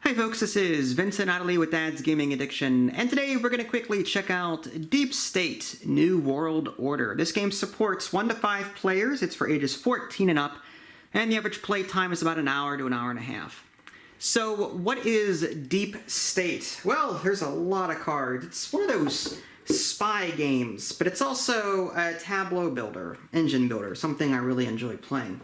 Hi folks, this is Vincent Adderley with Dad's Gaming Addiction, and today we're going to quickly check out Deep State New World Order. This game supports 1 to 5 players, it's for ages 14 and up, and the average play time is about an hour to an hour and a half. So what is Deep State? Well, there's a lot of cards. It's one of those spy games, but it's also a tableau builder, engine builder, something I really enjoy playing.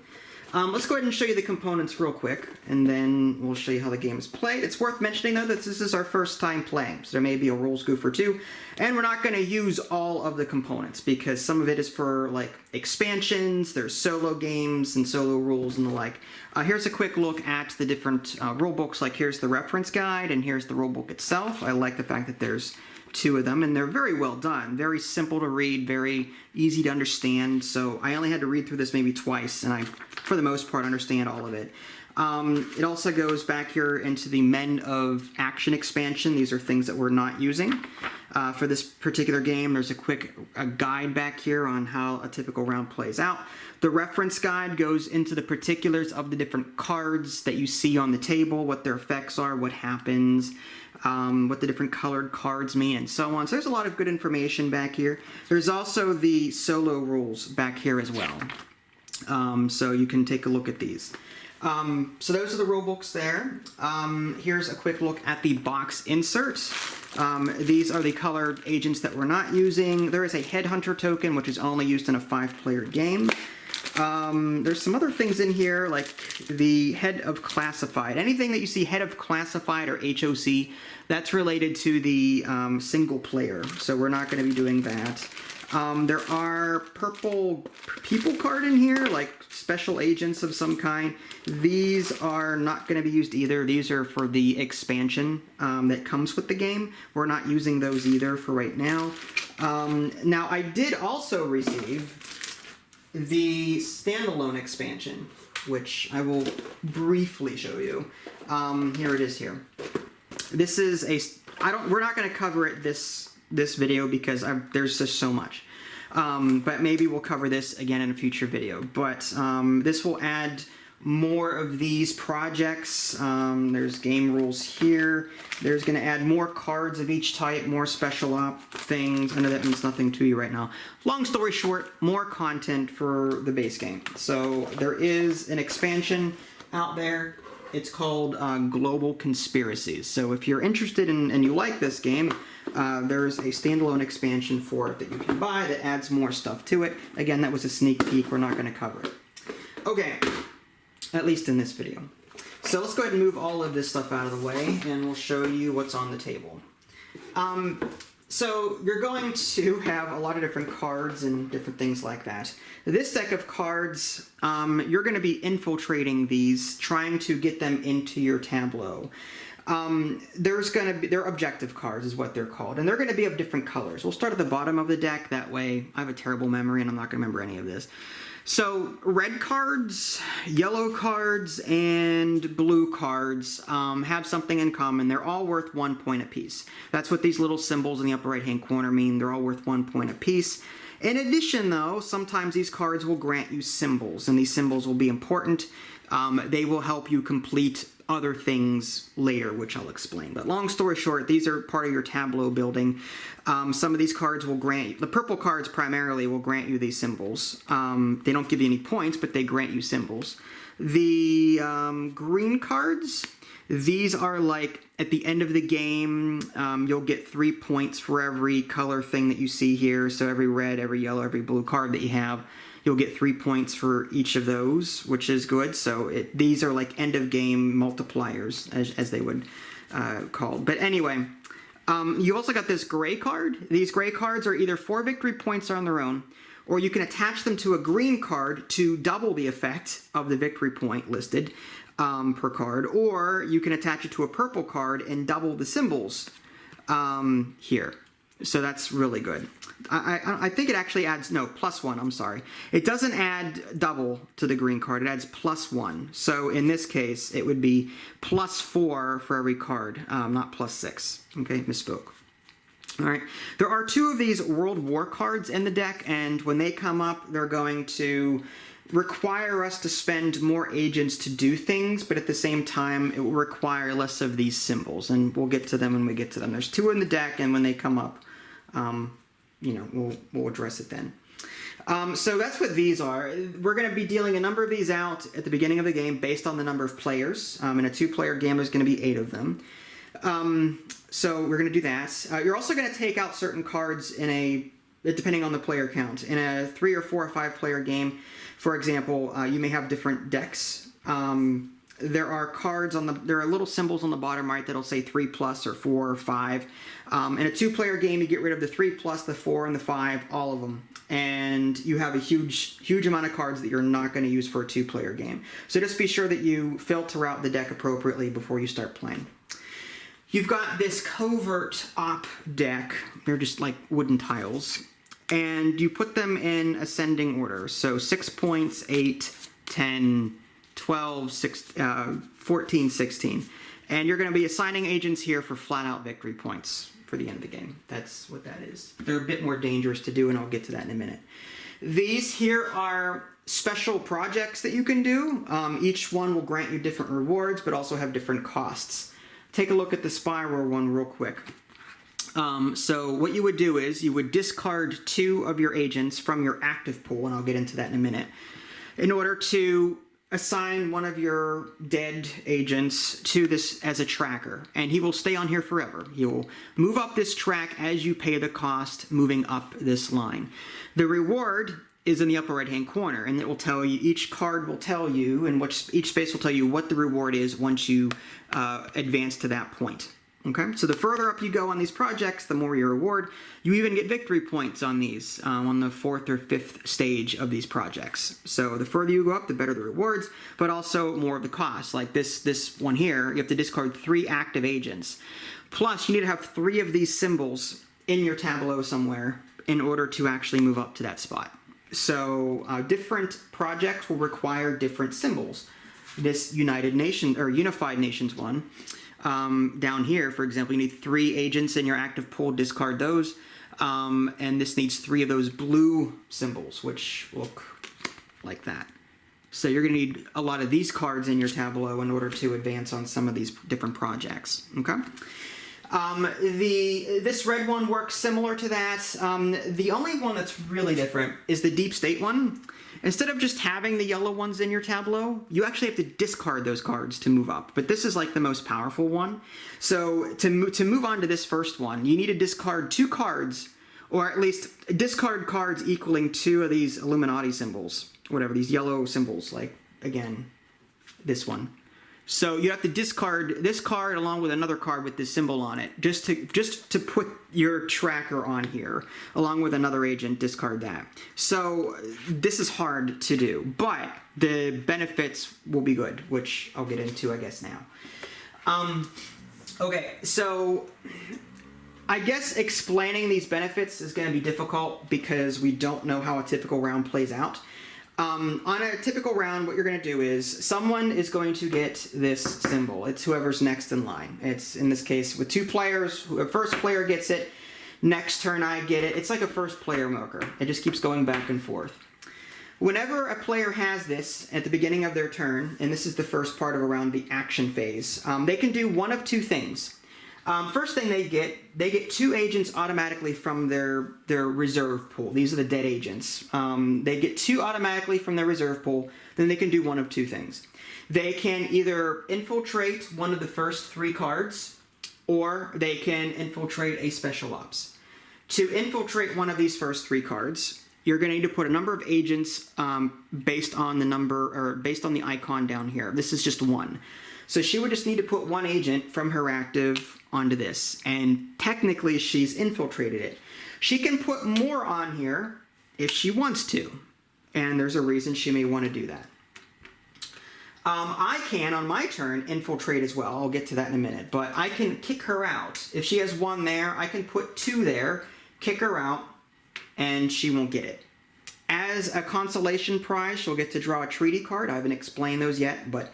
Let's go ahead and show you the components real quick, and then we'll show you how the game is played. It's worth mentioning, though, that this is our first time playing, so there may be a rules goof or two, and we're not going to use all of the components, because some of it is for, like, expansions, there's solo games and solo rules and the like. Here's a quick look at the different rule books, like here's the reference guide, and here's the rule book itself. I like the fact that there's 2 of them, and they're very well done, very simple to read, very easy to understand. So I only had to read through this maybe twice, and I, for the most part, understand all of it. It also goes back here into the Men of Action expansion. These are things that we're not using for this particular game. There's a quick guide back here on how a typical round plays out. The reference guide goes into the particulars of the different cards that you see on the table, what their effects are, what happens, what the different colored cards mean, and so on. So there's a lot of good information back here. There's also the solo rules back here as well. So you can take a look at these. So those are the rule books there. Here's a quick look at the box insert. These are the colored agents that we're not using. There is a headhunter token, which is only used in a 5-player game. There's some other things in here, like the head of classified. Anything that you see head of classified or HOC, that's related to the single player, so we're not going to be doing that. There are purple people card in here, like special agents of some kind. These are not going to be used either. These are for the expansion that comes with the game. We're not using those either for right now. Now, I did also receive the standalone expansion, which I will briefly show you. Here it is here. This is we're not going to cover it this video because there's just so much. But maybe we'll cover this again in a future video. But this will add more of these projects. There's game rules here. There's going to add more cards of each type, more special op things. I know that means nothing to you right now. Long story short, more content for the base game. So there is an expansion out there. It's called Global Conspiracies. So if you're interested in and you like this game, there's a standalone expansion for it that you can buy that adds more stuff to it. Again, that was a sneak peek. We're not going to cover it. Okay, at least in this video. So let's go ahead and move all of this stuff out of the way, and we'll show you what's on the table. So you're going to have a lot of different cards and different things like that. This deck of cards, you're going to be infiltrating these, trying to get them into your tableau. They're objective cards is what they're called, and they're going to be of different colors. We'll start at the bottom of the deck, that way I have a terrible memory and I'm not going to remember any of this. So red cards, yellow cards, and blue cards have something in common. They're all worth 1 point apiece. That's what these little symbols in the upper right hand corner mean. They're all worth 1 point apiece. In addition, though, sometimes these cards will grant you symbols, and these symbols will be important. They will help you complete other things later, which I'll explain. But long story short, these are part of your tableau building. Some of these cards will grant you, the purple cards primarily will grant you these symbols. They don't give you any points, but they grant you symbols. The green cards, these are like at the end of the game, you'll get 3 points for every color thing that you see here. So every red, every yellow, every blue card that you have, you'll get 3 points for each of those, which is good. So these are like end of game multipliers, as they would call. But anyway, you also got this gray card. These gray cards are either 4 victory points on their own, or you can attach them to a green card to double the effect of the victory point listed per card, or you can attach it to a purple card and double the symbols here. So that's really good. I think it actually adds, no, +1, I'm sorry. It doesn't add double to the green card, it adds +1. So in this case, it would be +4 for every card, not +6. Okay, misspoke. All right, there are 2 of these World War cards in the deck, and when they come up, they're going to require us to spend more agents to do things, but at the same time, it will require less of these symbols, and we'll get to them when we get to them. There's 2 in the deck, and when they come up, we'll address it then. So that's what these are. We're going to be dealing a number of these out at the beginning of the game based on the number of players. In a 2-player game, there's going to be 8 of them. So we're going to do that. You're also going to take out certain cards depending on the player count. In a 3 or 4 or 5 player game, for example, you may have different decks. There are cards there are little symbols on the bottom right that'll say 3+ or 4 or 5. In a 2-player game, you get rid of the 3+, the 4, and the 5, all of them. And you have a huge amount of cards that you're not going to use for a 2-player game. So just be sure that you filter out the deck appropriately before you start playing. You've got this covert op deck. They're just like wooden tiles. And you put them in ascending order. So 6 points, 8, 10, 12, 14, 16. And you're going to be assigning agents here for flat-out victory points for the end of the game. That's what that is. They're a bit more dangerous to do, and I'll get to that in a minute. These here are special projects that you can do. Each one will grant you different rewards, but also have different costs. Take a look at the spiral one real quick. So what you would do is you would discard 2 of your agents from your active pool, and I'll get into that in a minute, in order to assign one of your dead agents to this as a tracker, and he will stay on here forever. He will move up this track as you pay the cost moving up this line. The reward is in the upper right hand corner, and it will tell you, each card will tell you, and each space will tell you what the reward is once you advance to that point. Okay, so the further up you go on these projects, the more your reward. You even get victory points on these on the 4th or 5th stage of these projects. So the further you go up, the better the rewards, but also more of the cost. Like this one here, you have to discard 3 active agents. Plus, you need to have 3 of these symbols in your tableau somewhere in order to actually move up to that spot. So different projects will require different symbols. This Unified Nations one, down here, for example, you need 3 agents in your active pool, discard those. And this needs 3 of those blue symbols, which look like that. So you're going to need a lot of these cards in your tableau in order to advance on some of these different projects. Okay. This red one works similar to that. The only one that's really different is the deep state one. Instead of just having the yellow ones in your tableau, you actually have to discard those cards to move up. But this is like the most powerful one. So to move on to this first one, you need to discard 2 cards, or at least discard cards equaling 2 of these Illuminati symbols, whatever, these yellow symbols, like, again, this one. So you have to discard this card along with another card with this symbol on it, just to put your tracker on here, along with another agent, discard that. So this is hard to do, but the benefits will be good, which I'll get into, I guess, now. Okay, so I guess explaining these benefits is going to be difficult because we don't know how a typical round plays out. On a typical round, what you're going to do is someone is going to get this symbol. It's whoever's next in line. It's, in this case, with 2 players. The first player gets it. Next turn, I get it. It's like a first player marker. It just keeps going back and forth. Whenever a player has this at the beginning of their turn, and this is the first part of around the action phase, they can do one of 2 things. First thing they get 2 agents automatically from their reserve pool. These are the dead agents. They get 2 automatically from their reserve pool. Then they can do one of 2 things. They can either infiltrate one of the first 3 cards, or they can infiltrate a special ops. To infiltrate one of these first 3 cards, you're going to need to put a number of agents based on the icon down here. This is just 1. So she would just need to put 1 agent from her active onto this, and technically she's infiltrated it. She can put more on here if she wants to, and there's a reason she may want to do that. I can, on my turn, infiltrate as well. I'll get to that in a minute, but I can kick her out. If she has 1 there, I can put 2 there, kick her out, and she won't get it. As a consolation prize, she'll get to draw a treaty card. I haven't explained those yet, but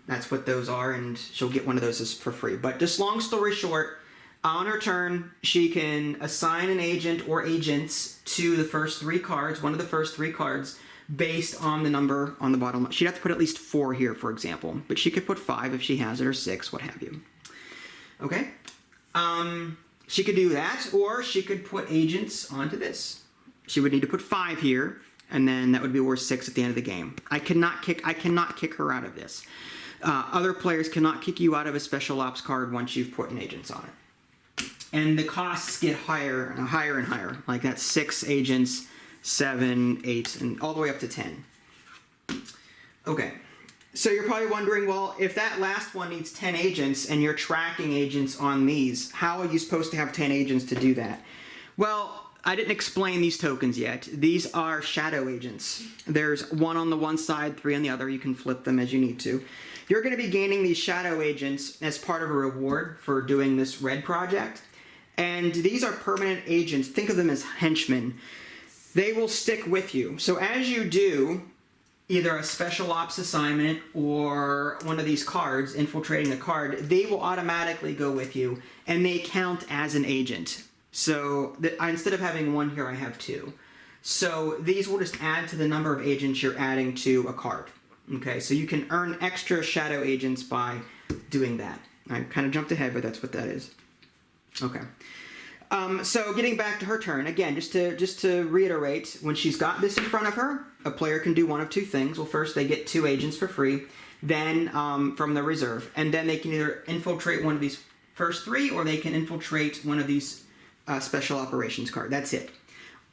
that's what those are, and she'll get one of those for free. But just long story short, on her turn, she can assign an agent or agents to the first 3 cards, one of the first 3 cards, based on the number on the bottom. She'd have to put at least 4 here, for example, but she could put 5 if she has it, or 6, what have you. Okay? She could do that, or she could put agents onto this. She would need to put 5 here, and then that would be worth 6 at the end of the game. I cannot kick her out of this. Other players cannot kick you out of a special ops card once you've put an agents on it. And the costs get higher and higher. Like that's 6 agents, 7, 8, and all the way up to 10. Okay. So you're probably wondering, well, if that last one needs 10 agents and you're tracking agents on these, how are you supposed to have 10 agents to do that? Well, I didn't explain these tokens yet. These are shadow agents. There's 1 on the one side, 3 on the other. You can flip them as you need to. You're going to be gaining these shadow agents as part of a reward for doing this red project. And these are permanent agents. Think of them as henchmen. They will stick with you. So as you do either a special ops assignment or one of these cards, infiltrating a card, they will automatically go with you, and they count as an agent. So instead of having 1 here, I have 2. So these will just add to the number of agents you're adding to a card. Okay, so you can earn extra shadow agents by doing that. I kind of jumped ahead, but that's what that is. Okay. So getting back to her turn, again, just to reiterate, when she's got this in front of her, a player can do one of 2 things. Well, first they get 2 agents for free, then from the reserve, and then they can either infiltrate one of these first 3, or they can infiltrate one of these special operations card. That's it.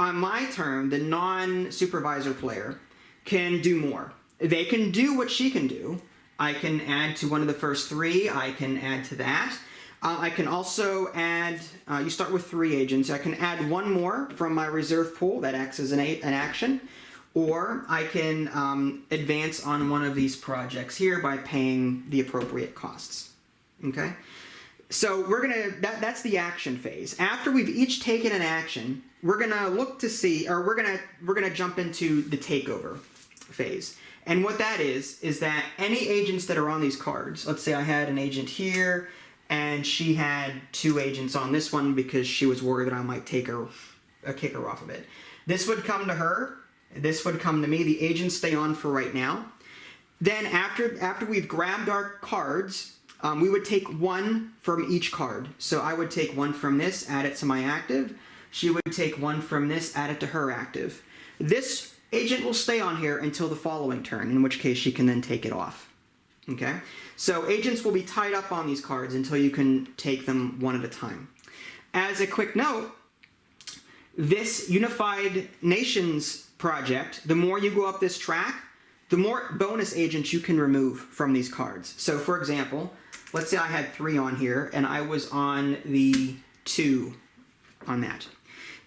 On my turn, the non-supervisor player can do more. They can do what she can do. I can add to one of the first 3. I can add to that. I can also add, you start with 3 agents. I can add 1 more from my reserve pool that acts as an action. Or I can advance on one of these projects here by paying the appropriate costs. Okay? So we're gonna, that's the action phase. After we've each taken an action, we're gonna look to see, or we're gonna jump into the takeover phase. And what that is that any agents that are on these cards, let's say I had an agent here, and she had 2 agents on this one because she was worried that I might kick her off of it. This would come to her, this would come to me, the agents stay on for right now. Then after we've grabbed our cards, we would take 1 from each card. So I would take 1 from this, add it to my active. She would take 1 from this, add it to her active. This agent will stay on here until the following turn, in which case she can then take it off. Okay? So agents will be tied up on these cards until you can take them 1 at a time. As a quick note, this Unified Nations project, the more you go up this track, the more bonus agents you can remove from these cards. So for example, let's say I had 3 on here and I was on the 2 on that.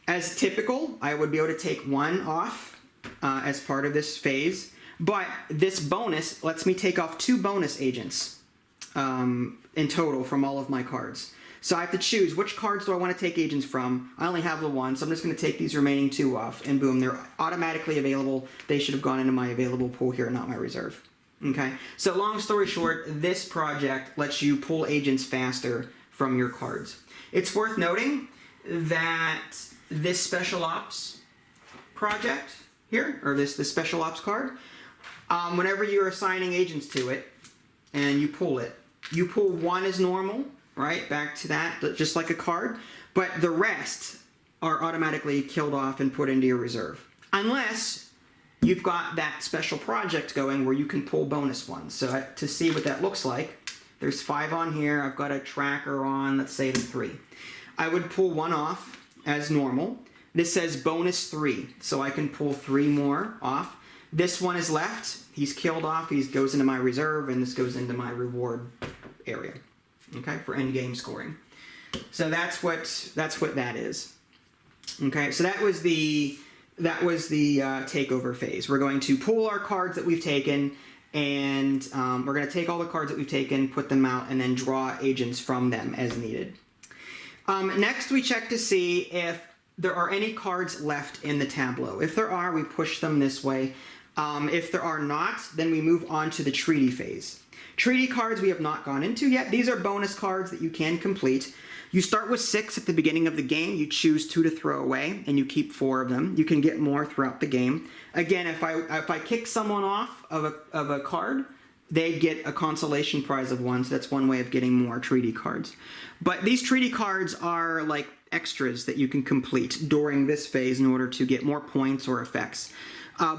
As typical, I would be able to take 1 off as part of this phase, but this bonus lets me take off 2 bonus agents in total from all of my cards. So I have to choose which cards do I want to take agents from. I only have the 1, so I'm just going to take these remaining 2 off, and boom, they're automatically available. They should have gone into my available pool here, not my reserve. Okay, so long story short, this project lets you pull agents faster from your cards. It's worth noting that this special ops project here, or this special ops card, whenever you're assigning agents to it and you pull 1 as normal, right, back to that, just like a card, but the rest are automatically killed off and put into your reserve, unless you've got that special project going where you can pull bonus ones. So to see what that looks like, there's 5 on here. I've got a tracker on, let's say the 3. I would pull 1 off as normal. This says bonus 3, so I can pull 3 more off. This one is left. He's killed off. He goes into my reserve, and this goes into my reward area. Okay, for end game scoring. So that's what that is. Okay, so that was the takeover phase. We're going to pull our cards that we've taken, and we're going to take all the cards that we've taken, put them out, and then draw agents from them as needed. Next, we check to see if there are any cards left in the tableau. If there are, we push them this way. If there are not, then we move on to the treaty phase. Treaty cards we have not gone into yet. These are bonus cards that you can complete. You start with 6 at the beginning of the game. You choose 2 to throw away, and you keep 4 of them. You can get more throughout the game. Again, if I kick someone off of a card, they get a consolation prize of 1, so that's one way of getting more treaty cards. But these treaty cards are like extras that you can complete during this phase in order to get more points or effects.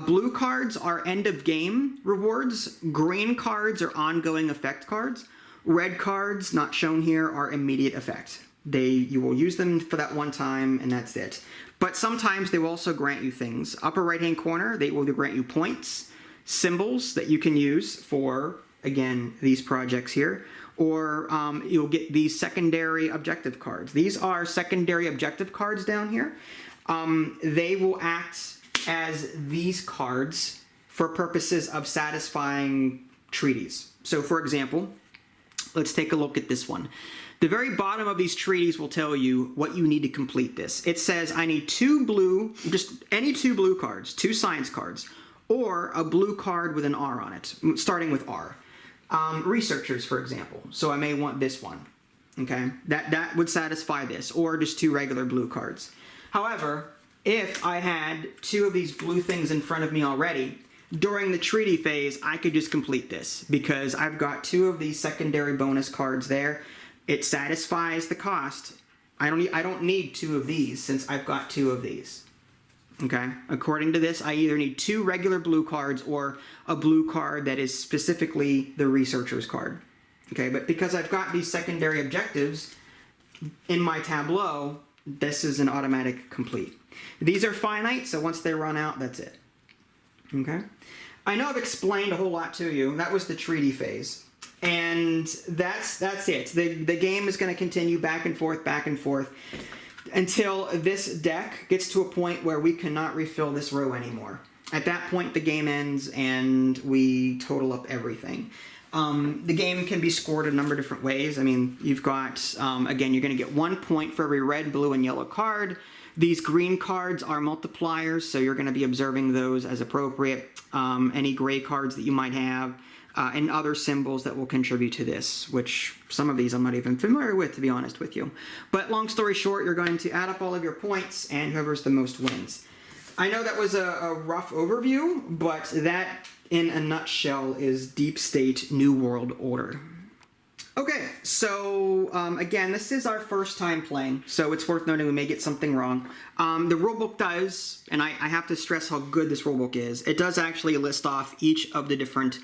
Blue cards are end of game rewards. Green cards are ongoing effect cards. Red cards, not shown here, are immediate effect. You will use them for that one time and that's it. But sometimes they will also grant you things. Upper right hand corner, they will grant you points, symbols that you can use for, again, these projects here. Or you'll get these secondary objective cards. These are secondary objective cards down here. They will act as these cards for purposes of satisfying treaties. So for example, let's take a look at this one. The very bottom of these treaties will tell you what you need to complete this. It says I need 2 blue, just any 2 blue cards, 2 science cards, or a blue card with an R on it, starting with R. Researchers, for example. So I may want this one. Okay, that would satisfy this, or just 2 regular blue cards. However, if I had 2 of these blue things in front of me already, during the treaty phase, I could just complete this because I've got 2 of these secondary bonus cards there. It satisfies the cost. I don't need 2 of these since I've got 2 of these. Okay, according to this, I either need 2 regular blue cards or a blue card that is specifically the researcher's card. Okay, but because I've got these secondary objectives in my tableau, this is an automatic complete. These are finite, so once they run out, that's it. Okay? I know I've explained a whole lot to you. That was the treaty phase. And that's it. The game is going to continue back and forth until this deck gets to a point where we cannot refill this row anymore. At that point, the game ends and we total up everything. The game can be scored a number of different ways. I mean, you've got, again, you're going to get 1 point for every red, blue, and yellow card. These green cards are multipliers, so you're going to be observing those as appropriate. Any gray cards that you might have, and other symbols that will contribute to this, which some of these I'm not even familiar with, to be honest with you. But long story short, you're going to add up all of your points, and whoever's the most wins. I know that was a rough overview, but that, in a nutshell, is Deep State New World Order. Okay, so again, this is our first time playing, so it's worth noting we may get something wrong. The rulebook does, and I have to stress how good this rulebook is, it does actually list off each of the different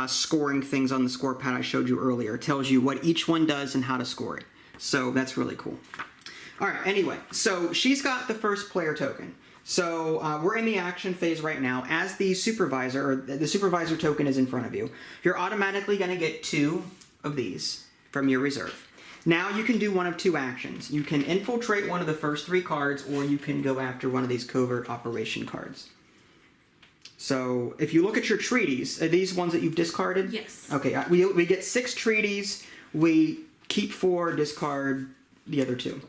scoring things on the score pad I showed you earlier. It tells you what each one does and how to score it. So that's really cool. All right, anyway, so she's got the first player token. So we're in the action phase right now. As the supervisor, or the supervisor token is in front of you, you're automatically going to get 2 of these from your reserve. Now you can do one of 2 actions. You can infiltrate one of the first 3 cards, or you can go after one of these covert operation cards. So if you look at your treaties, are these ones that you've discarded? Yes. Okay, we get 6 treaties. We keep 4, discard the other 2.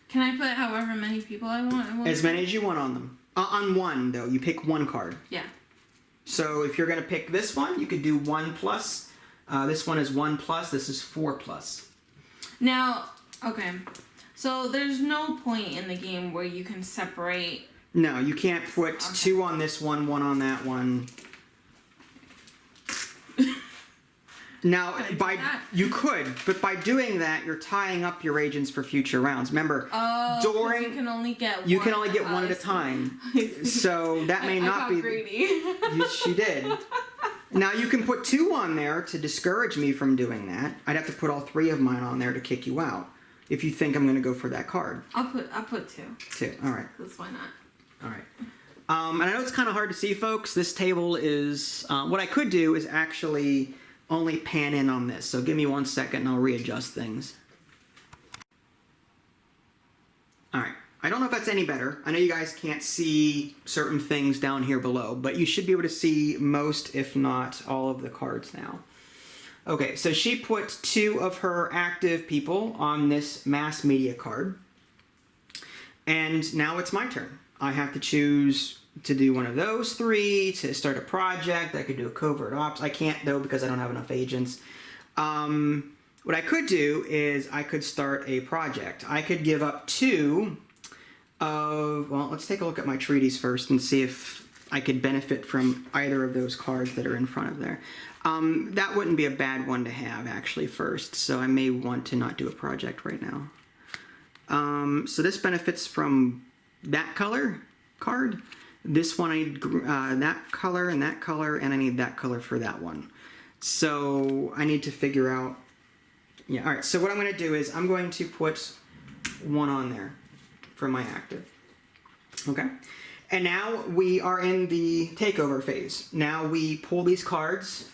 Can I put however many people I want? As many as you want on them. On one, though. You pick 1 card. Yeah. So if you're going to pick this one, you could do 1 plus. This one is 1 plus. This is 4 plus. Now, okay. So there's no point in the game where you can separate. No, you can't put 2 on this one, 1 on that one. Now, you could, but by doing that, you're tying up your agents for future rounds. Remember, during you can only get one at a time. So that may not be greedy. She did. Now you can put 2 on there to discourage me from doing that. I'd have to put all 3 of mine on there to kick you out. If you think I'm going to go for that card. I'll put 2. 2. All right. That's why not. All right. And I know it's kind of hard to see, folks. This table is what I could do is actually only pan in on this. So give me 1 second and I'll readjust things. All right. I don't know if that's any better. I know you guys can't see certain things down here below, but you should be able to see most, if not all, of the cards now. Okay, so she put 2 of her active people on this mass media card. And now it's my turn. I have to choose to do one of those 3, to start a project. I could do a covert ops. I can't, though, because I don't have enough agents. What I could do is I could start a project. I could give up 2 of... Well, let's take a look at my treaties first and see if I could benefit from either of those cards that are in front of there. That wouldn't be a bad one to have, actually, first. So I may want to not do a project right now. So this benefits from that color card. This one, I need that color, and I need that color for that one. So I need to figure out... Yeah, all right. So what I'm going to do is I'm going to put 1 on there for my active. Okay. And now we are in the takeover phase. Now we pull these cards.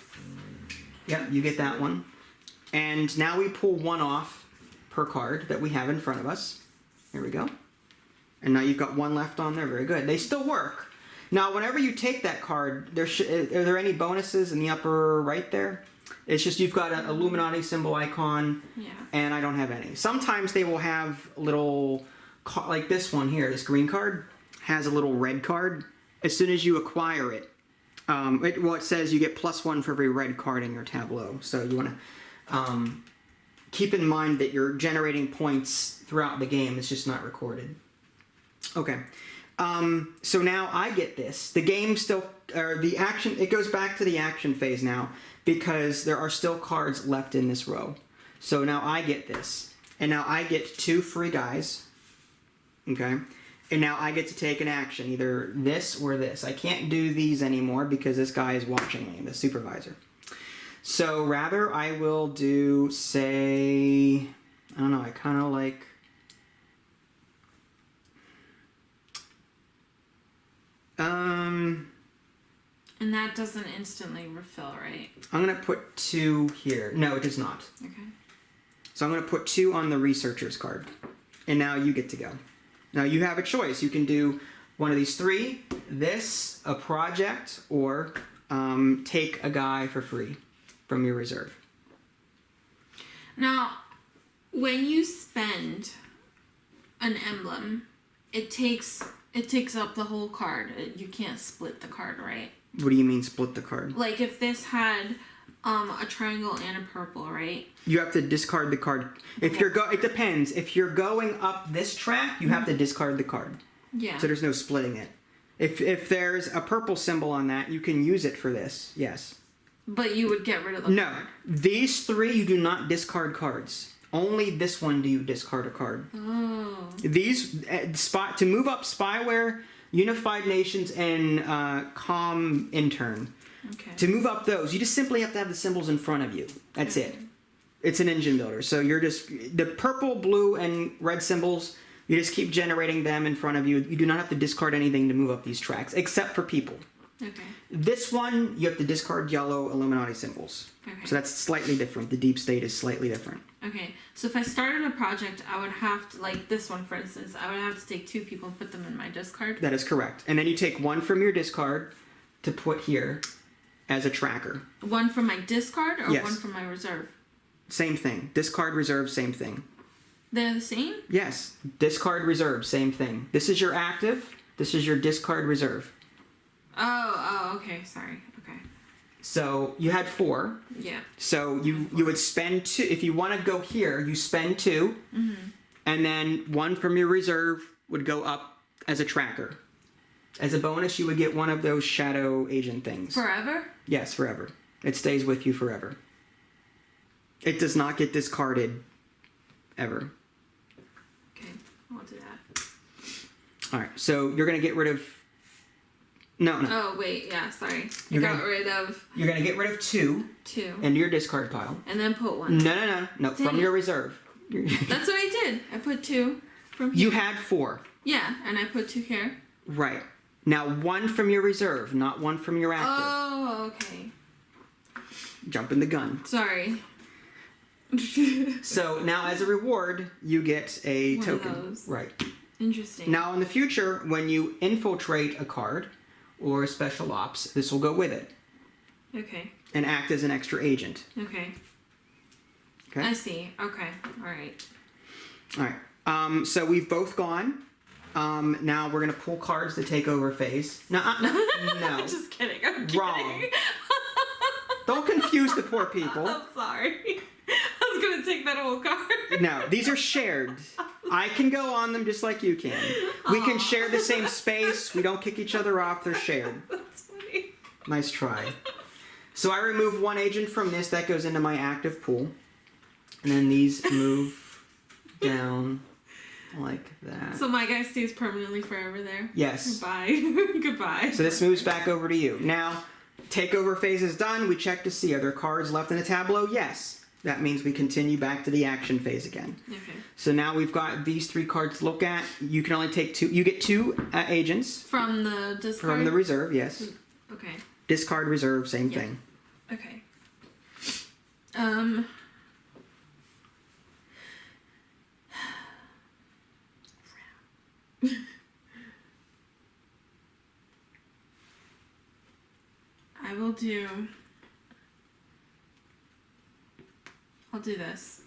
Yep, you get that one. And now we pull 1 off per card that we have in front of us. Here we go. And now you've got 1 left on there. Very good. They still work. Now, whenever you take that card, are there any bonuses in the upper right there? It's just you've got an Illuminati symbol icon, and I don't have any. Sometimes they will have little, like this one here, this green card has a little red card. As soon as you acquire it, it says you get +1 for every red card in your tableau. So you want to keep in mind that you're generating points throughout the game. It's just not recorded. Okay. So now I get this. The game still, or the action, it goes back to the action phase now because there are still cards left in this row. So now I get this. And now I get 2 free guys. Okay. And now I get to take an action, either this or this. I can't do these anymore because this guy is watching me, the supervisor. So rather I will do, say, I don't know, I kind of like... And that doesn't instantly refill, right? I'm going to put 2 here. No, it does not. Okay. So I'm going to put 2 on the researcher's card. And now you get to go. Now you have a choice. You can do one of these 3, this, a project, or take a guy for free from your reserve. Now, when you spend an emblem, it takes up the whole card. You can't split the card, right? What do you mean split the card? Like if this had a triangle and a purple, right? You have to discard the card. If you're it depends. If you're going up this track, you have to discard the card. Yeah. So there's no splitting it. If there's a purple symbol on that, you can use it for this. Yes. But you would get rid of the No. card. These 3 you do not discard cards. Only this one do you discard a card. Oh. These to move up Spyware, Unified Nations, and Com Intern. Okay. To move up those, you just simply have to have the symbols in front of you. That's it. It's an engine builder. So you're just the purple, blue, and red symbols. You just keep generating them in front of you. You do not have to discard anything to move up these tracks, except for people. Okay. This one, you have to discard yellow Illuminati symbols. Okay. So that's slightly different. The deep state is slightly different. Okay. So if I started a project, I would have to, like this one, for instance, I would have to take 2 people and put them in my discard. That is correct. And then you take 1 from your discard to put here as a tracker. 1 from my discard or Yes. 1 from my reserve? Same thing. Discard, reserve, same thing. They're the same? Yes. Discard, reserve, same thing. This is your active. This is your discard, reserve. Oh, okay. Sorry. Okay. So you had 4. Yeah. So you would spend 2. If you want to go here, you spend 2. Mm-hmm. And then 1 from your reserve would go up as a tracker. As a bonus, you would get one of those shadow agent things. Forever? Yes, forever. It stays with you forever. It does not get discarded ever. Okay, I'll do that. All right, so you're going to get rid of... No. Oh, wait, yeah, sorry. You're I got rid of... You're going to get rid of 2. 2. Into your discard pile. And then put 1. No, from your reserve. That's what I did. I put 2 from here. You had 4. Yeah, and I put 2 here. Right. Now 1 from your reserve, not 1 from your active. Oh, okay. Jumping the gun. Sorry. So now as a reward, you get a One token. of those. Right. Interesting. Now in the future, when you infiltrate a card or a special ops, this will go with it. Okay. And act as an extra agent. Okay. Okay? I see. Okay. All right. All right. So we've both gone. Now we're gonna pull cards to take over phase. No. Just kidding. I'm kidding. Wrong. Don't confuse the poor people. I'm sorry. I was gonna take that whole card. No, these are shared. I can go on them just like you can. We can share the same space. We don't kick each other off. They're shared. That's funny. Nice try. So I remove one agent from this. That goes into my active pool. And then these move down like that. So my guy stays permanently forever there? Yes. Goodbye. Goodbye. So this moves back over to you. Now, takeover phase is done. We check to see, are there cards left in the tableau? Yes. That means we continue back to the action phase again. Okay. So now we've got these 3 cards to look at. You can only take 2. You get 2 agents. From the discard? From the reserve, yes. Okay. Discard, reserve, same thing. Okay. I'll do this.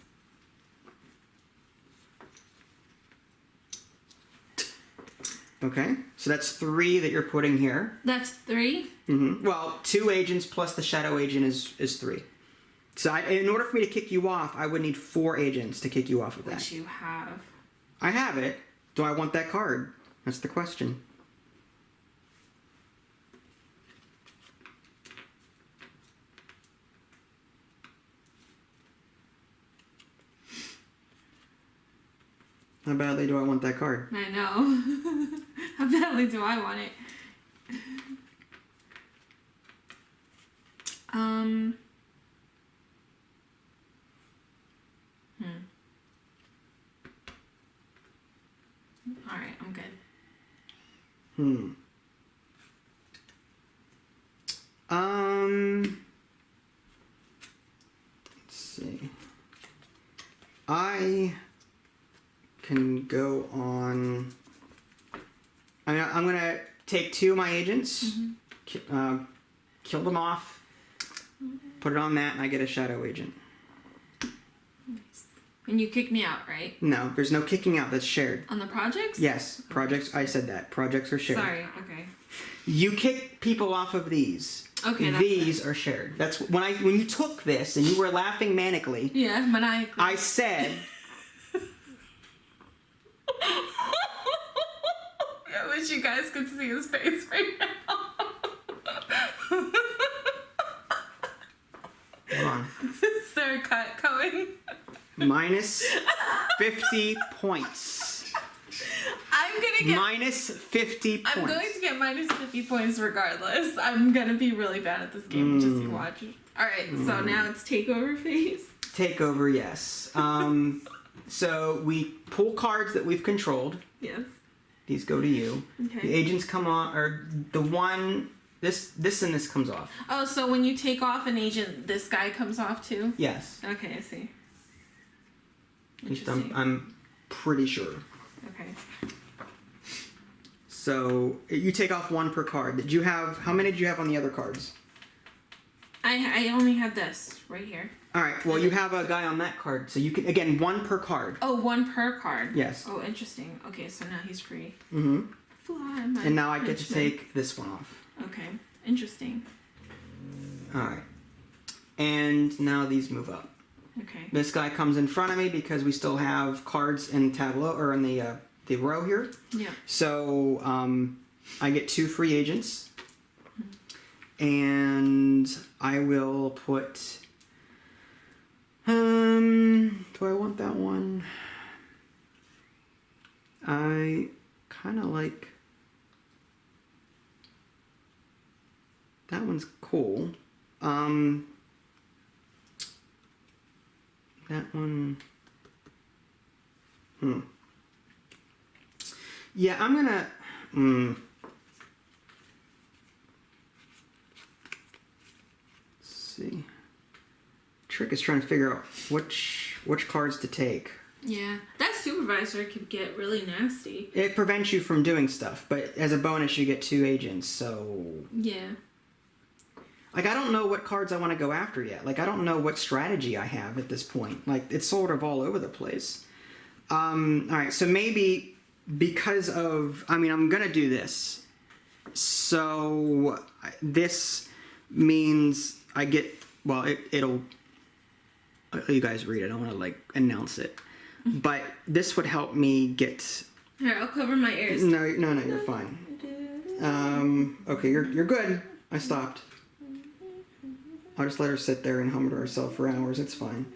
Okay, so that's 3 that you're putting here. That's 3? Mm-hmm. Well, 2 agents plus the shadow agent is 3. So in order for me to kick you off, I would need 4 agents to kick you off of that. Which you have. I have it. Do I want that card? That's the question. How badly do I want that card? I know. How badly do I want it? Alright, I'm good. Let's see. I can go on. I'm gonna take 2 of my agents, kill them off, put it on that, and I get a shadow agent. Nice. And you kick me out, right? No, there's no kicking out. That's shared. On the projects? Yes, projects. I said that. Projects are shared. Sorry. Okay. You kick people off of these. Okay. These are shared. That's when you took this and you were laughing manically. Yeah, maniacally. I said. I wish you guys could see his face right now. Hold on. Is there a cut coming? Minus 50 points. I'm gonna get minus 50 points. I'm going to get minus 50 points regardless. I'm gonna be really bad at this game. Just you watch. Alright, so now it's takeover phase. Takeover, yes. So we pull cards that we've controlled. Yes. These go to you. Okay. The agents come on, or the one, this and this comes off. Oh, so when you take off an agent, this guy comes off too? Yes. Okay, I see. At least I'm pretty sure. Okay. So you take off 1 per card. Did you have, how many did you have on the other cards? I only have this right here. All right. Well, you have a guy on that card, so you can again 1 per card. Oh, 1 per card. Yes. Oh, interesting. Okay, so now he's free. Mm-hmm. Fly, and now I get to take this one off. Okay, interesting. All right. And now these move up. Okay. This guy comes in front of me because we still have cards in tableau or in the row here. Yeah. So I get 2 free agents, and I will put. Do I want that one? I kind of like that one's cool. That one. Yeah, I'm gonna. Let's see. Trick is trying to figure out which cards to take. Yeah, that supervisor could get really nasty. It prevents you from doing stuff, but as a bonus, you get 2 agents. So. Yeah. Like, I don't know what cards I want to go after yet. Like, I don't know what strategy I have at this point. Like, it's sort of all over the place. Alright, so maybe because of, I mean, I'm gonna do this. So this means I get, well, it'll, you guys read it. I don't want to like announce it, but this would help me get. Here, I'll cover my ears. No, you're fine. Okay, you're good. I stopped. I'll just let her sit there and hum to herself for hours. It's fine.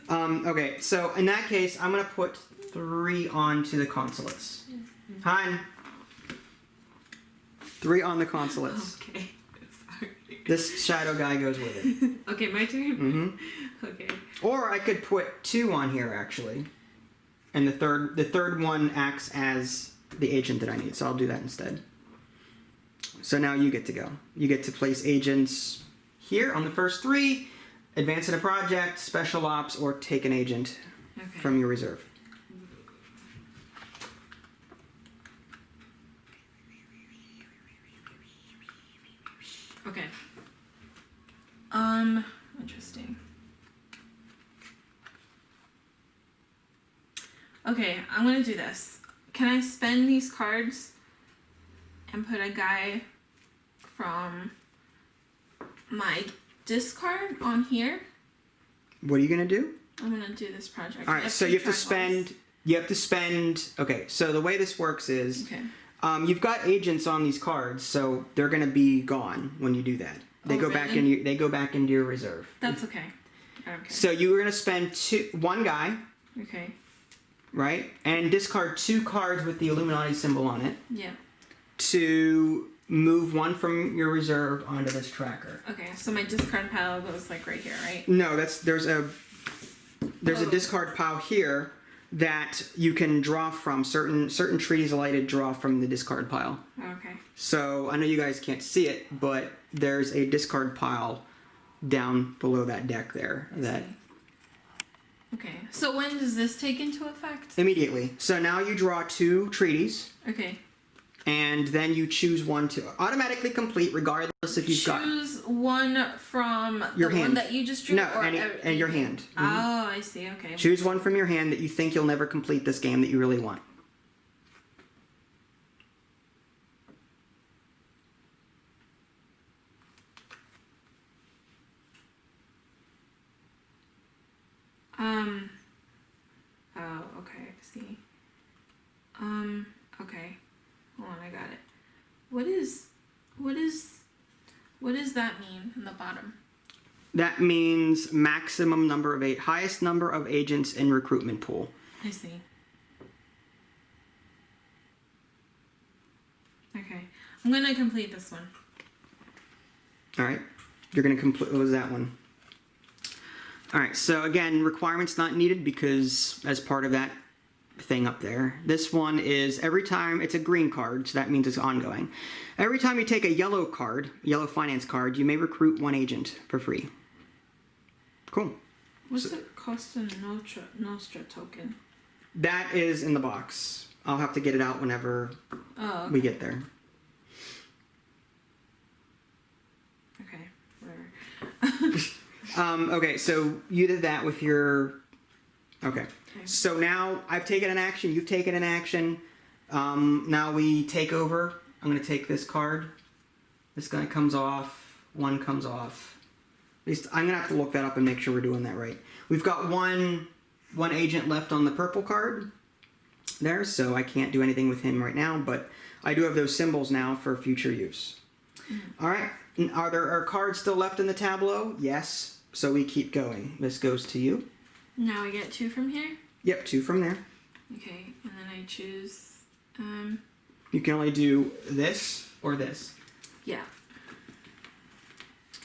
Okay, so in that case, I'm gonna put 3 onto the consulates. Hein. 3 on the consulates. Okay. Sorry. This shadow guy goes with it. Okay, my turn? Mm-hmm. Okay. Or I could put 2 on here, actually. And the third one acts as the agent that I need, so I'll do that instead. So now you get to go. You get to place agents here on the first 3, advance in a project, special ops, or take an agent from your reserve. Okay. Interesting. Okay, I'm gonna do this. Can I spend these cards and put a guy from my discard on here? What are you gonna do? I'm gonna do this project. All right, so you have to spend. You have to spend. Okay, so the way this works is, you've got agents on these cards, so they're gonna be gone when you do that. They go back in. They go back into your reserve. That's okay. Okay. So you were gonna spend 1 guy. Okay. Right, and discard 2 cards with the Illuminati symbol on it. Yeah. To move 1 from your reserve onto this tracker. Okay, so my discard pile goes like right here, right? No, there's a discard pile here that you can draw from. Certain treaties alighted draw from the discard pile. Okay. So I know you guys can't see it, but there's a discard pile down below that deck there. Okay, so when does this take into effect? Immediately. So now you draw 2 treaties. Okay. And then you choose 1 to automatically complete, regardless if you've got. Choose 1 from your the hand. one that you just drew? No, and your hand. Mm-hmm. Oh, I see, okay. Choose 1 from your hand that you think you'll never complete this game that you really want. Oh, okay, I see. Okay. Hold on, I got it. What does that mean in the bottom? That means maximum number of highest number of agents in recruitment pool. I see. Okay. I'm gonna complete this one. Alright. You're gonna complete, what was that one? Alright, so again, requirements not needed because as part of that thing up there. This one is every time, it's a green card, so that means it's ongoing. Every time you take a yellow card, yellow finance card, you may recruit 1 agent for free. Cool. What's the Costa Nostra token? That is in the box. I'll have to get it out whenever we get there. Okay, whatever. Okay, so you did that with your... Okay. So now I've taken an action, you've taken an action. Now we take over. I'm going to take this card. This guy comes off. 1 comes off. At least I'm going to have to look that up and make sure we're doing that right. We've got one agent left on the purple card there, so I can't do anything with him right now, but I do have those symbols now for future use. All right. Are there cards still left in the tableau? Yes. So we keep going. This goes to you. Now I get 2 from here? Yep, 2 from there. Okay, and then I choose... You can only do this or this. Yeah.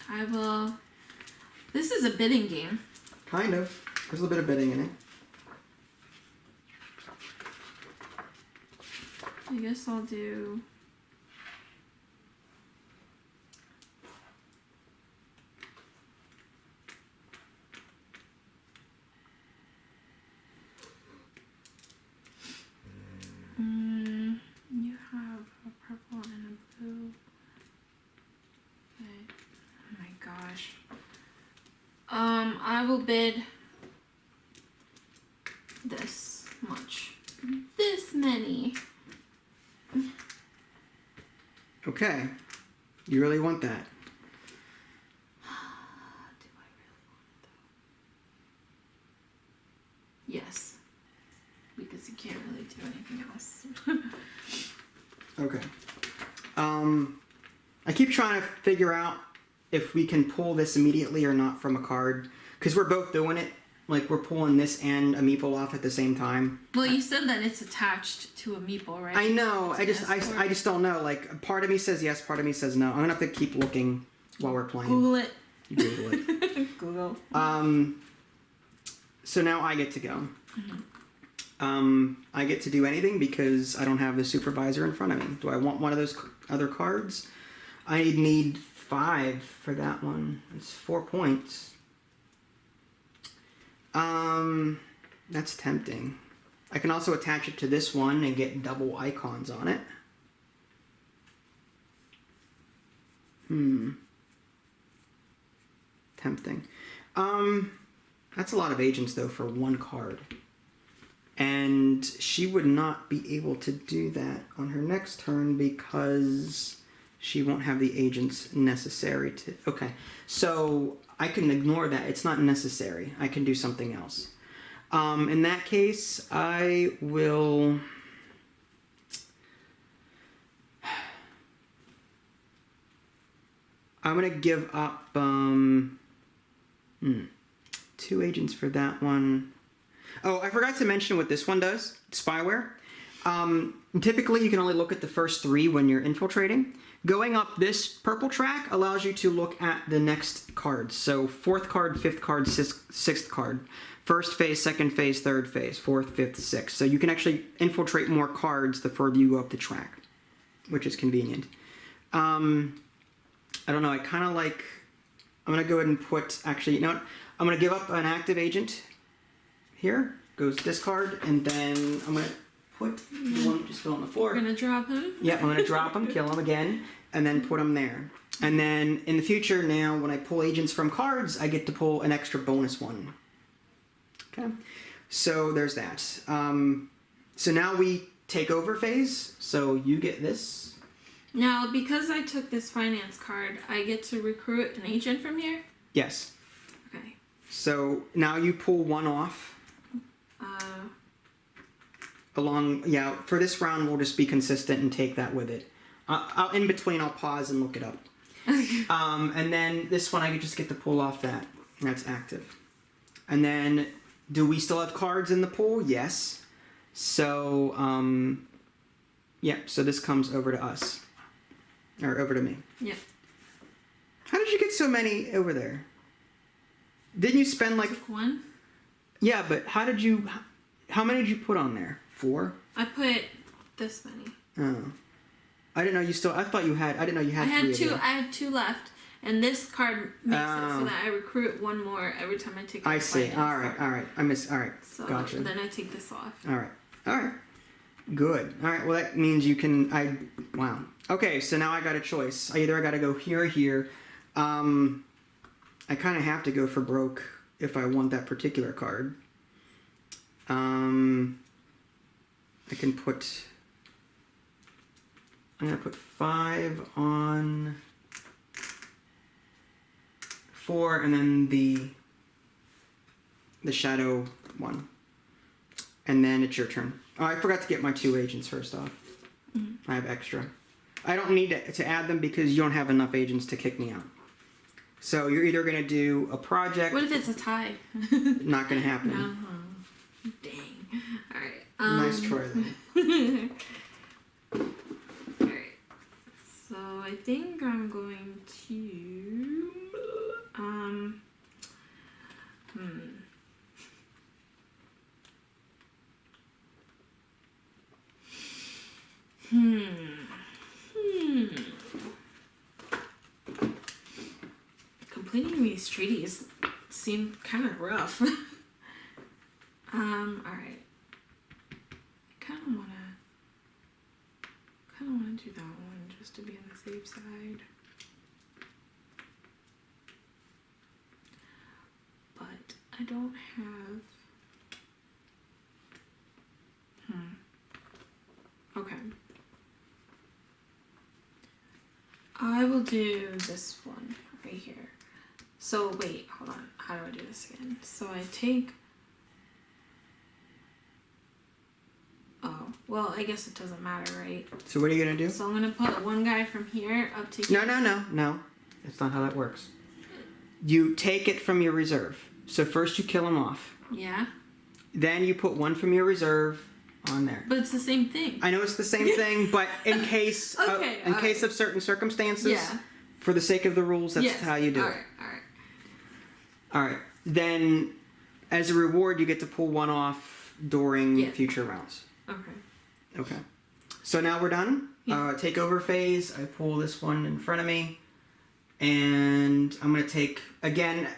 I will... This is a bidding game. Kind of. There's a little bit of bidding in it. I guess I'll do... You have a purple and a blue. Okay. Oh my gosh. I will bid this much. This many. penny. Okay. You really want that? Do I really want it though? Yes. Because you can't really do anything else. Okay. I keep trying to figure out if we can pull this immediately or not from a card. Because we're both doing it. Like, we're pulling this and a meeple off at the same time. Well, you said that it's attached to a meeple, right? I know. It's I just don't know. Like, part of me says yes, part of me says no. I'm gonna have to keep looking while we're playing. Google it. Google it. Google. So now I get to go. Mm-hmm. I get to do anything because I don't have the supervisor in front of me. Do I want one of those other cards? I need 5 for that one. It's 4 points. That's tempting. I can also attach it to this one and get double icons on it. Tempting. That's a lot of agents though for one card. And she would not be able to do that on her next turn because she won't have the agents necessary to... Okay, so I can ignore that. It's not necessary. I can do something else. In that case, I will... I'm going to give up 2 agents for that one. Oh, I forgot to mention what this one does. Spyware. Typically, you can only look at the first 3 when you're infiltrating. Going up this purple track allows you to look at the next cards. So 4th card, 5th card, 6th card. 1st phase, 2nd phase, 3rd phase, 4th, 5th, 6th. So you can actually infiltrate more cards the further you go up the track, which is convenient. I don't know, I kind of like... I'm going to go ahead and put... Actually, you know what? I'm going to give up an active agent here. Goes this card, and then I'm going to put the one just fill on the floor. We're going to drop him? Yep, I'm going to drop him, kill him again, and then put him there. And then in the future, now, when I pull agents from cards, I get to pull an extra bonus one. Okay, so there's that. So now we take over phase, so you get this. Now, because I took this finance card, I get to recruit an agent from here? Yes. Okay. So now you pull one off. Yeah, for this round, we'll just be consistent and take that with it. In between, I'll pause and look it up. And then this one, I just get to pull off that. That's active. And then, do we still have cards in the pool? Yes. So, so this comes over to us. Or over to me. Yep. How did you get so many over there? Didn't you spend like... Took 1? Yeah, but how many did you put on there? 4? I put this many. Oh. I didn't know you still... I didn't know you had 3 of them. I had 2 left. And this card makes it so that I recruit 1 more every time I take. I see. All right. All right. So gotcha. then I take this off. All right. Good. All right. Well, that means you can. Wow. Okay. So now I got a choice. Either I got to go here or here. I kind of have to go for broke if I want that particular card. I can put. I'm gonna put 5 on 4, and then the shadow one, and then it's your turn. Oh, I forgot to get my 2 agents first off. I have extra. I don't need to add them because you don't have enough agents to kick me out. So you're either gonna do a project. What if it's a tie? Not gonna happen. No. Dang. All right. Nice try though. Alright, so I think I'm going to, Completing these treaties seem kind of rough. Alright. I kind of want to do that one just to be on the safe side. But I don't have... I'll do this one right here. So wait, hold on. How do I do this again? So I take. Oh, well, I guess it doesn't matter, right? So what are you gonna do? So I'm gonna put one guy from here up to here. No. That's not how that works. You take it from your reserve. So first you kill him off. Yeah. Then you put one from your reserve on there. But it's the same thing. I know it's the same thing, but in case of certain circumstances, for the sake of the rules, that's how you do it. All right. Then, as a reward, you get to pull one off during future rounds. Okay. So now we're done. Yeah. Takeover phase. I pull this one in front of me, and I'm gonna take again.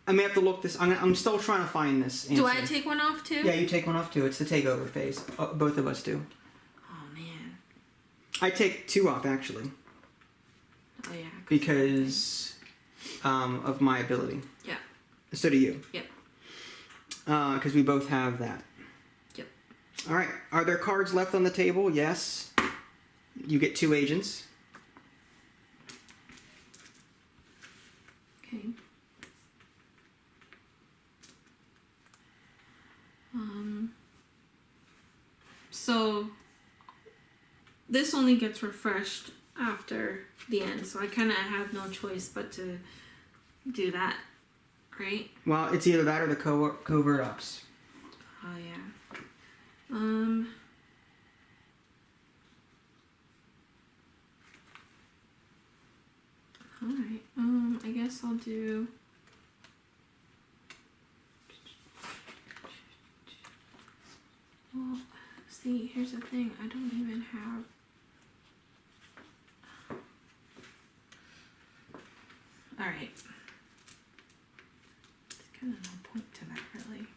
I may have to look this. I'm still trying to find this answer. Do I take one off too? Yeah, you take one off too. It's the takeover phase. Both of us do. Oh man. I take two off actually. Oh yeah. Because of my ability. Yeah. So do you. Yep. Because we both have that. Yep. All right. Are there cards left on the table? Yes. You get 2 agents. Okay. So this only gets refreshed after the end, so I kind of have no choice but to do that, right? Well, it's either that or the covert ops. Oh yeah. All right. I guess I'll do. Well, see, here's the thing. I don't even have. All right. There's kind of no point to that, really.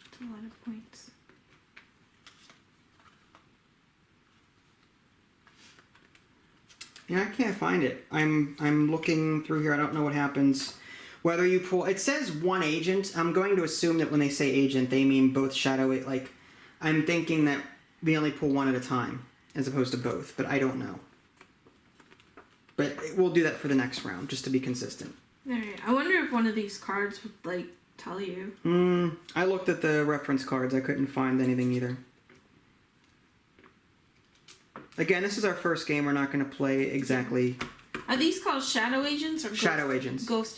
That's a lot of points. Yeah, I can't find it. I'm looking through here. I don't know what happens. Whether you pull, it says 1 agent. I'm going to assume that when they say agent, they mean both shadow. Like, I'm thinking that they only pull 1 at a time, as opposed to both. But I don't know. But we'll do that for the next round, just to be consistent. All right. I wonder if one of these cards would like tell you. I looked at the reference cards. I couldn't find anything either. Again, this is our first game. We're not going to play exactly. Are these called shadow agents or shadow agents? What's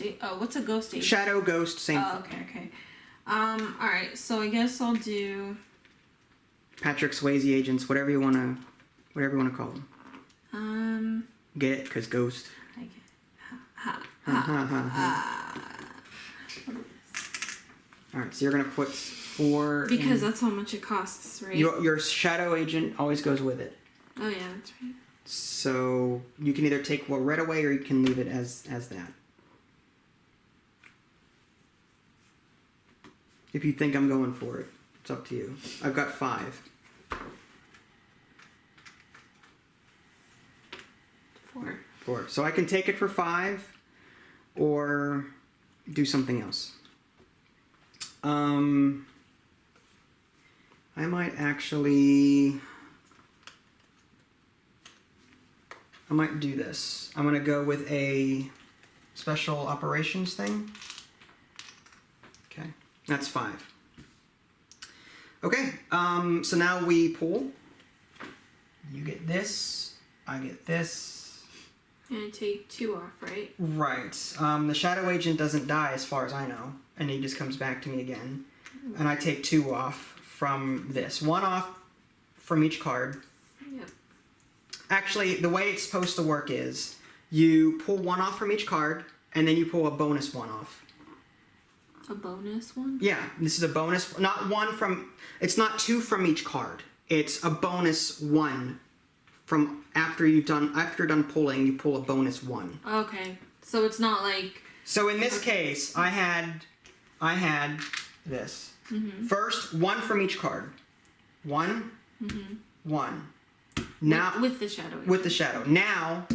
a ghost agent? Shadow, ghost, same. Oh, okay. All right. So I guess I'll do. Patrick Swayze agents, whatever you want to call them. Get it? Because ghost. I get. All right. So you're going to put 4. Because that's how much it costs, right? Your shadow agent always goes with it. Oh yeah, that's right. So you can either take red away or you can leave it as that. If you think I'm going for it, it's up to you. I've got 5. 4. So I can take it for 5 or do something else. I might do this. I'm going to go with a special operations thing. Okay, that's 5. Okay, so now we pull. You get this, I get this. And I take 2 off, right? Right. The shadow agent doesn't die as far as I know, and he just comes back to me again. And I take 2 off from this. 1 off from each card. Yep. Actually, the way it's supposed to work is you pull 1 off from each card, and then you pull a bonus 1 off. A bonus one? Yeah, this is a bonus. Not 1 from. It's not 2 from each card. It's a bonus 1 from after you're done pulling. You pull a bonus 1. Okay, so it's not like. So in this case, I had this. Mm-hmm. First, 1 from each card. 1. Mm-hmm. 1. Now with the shadow. With the shadow. Now,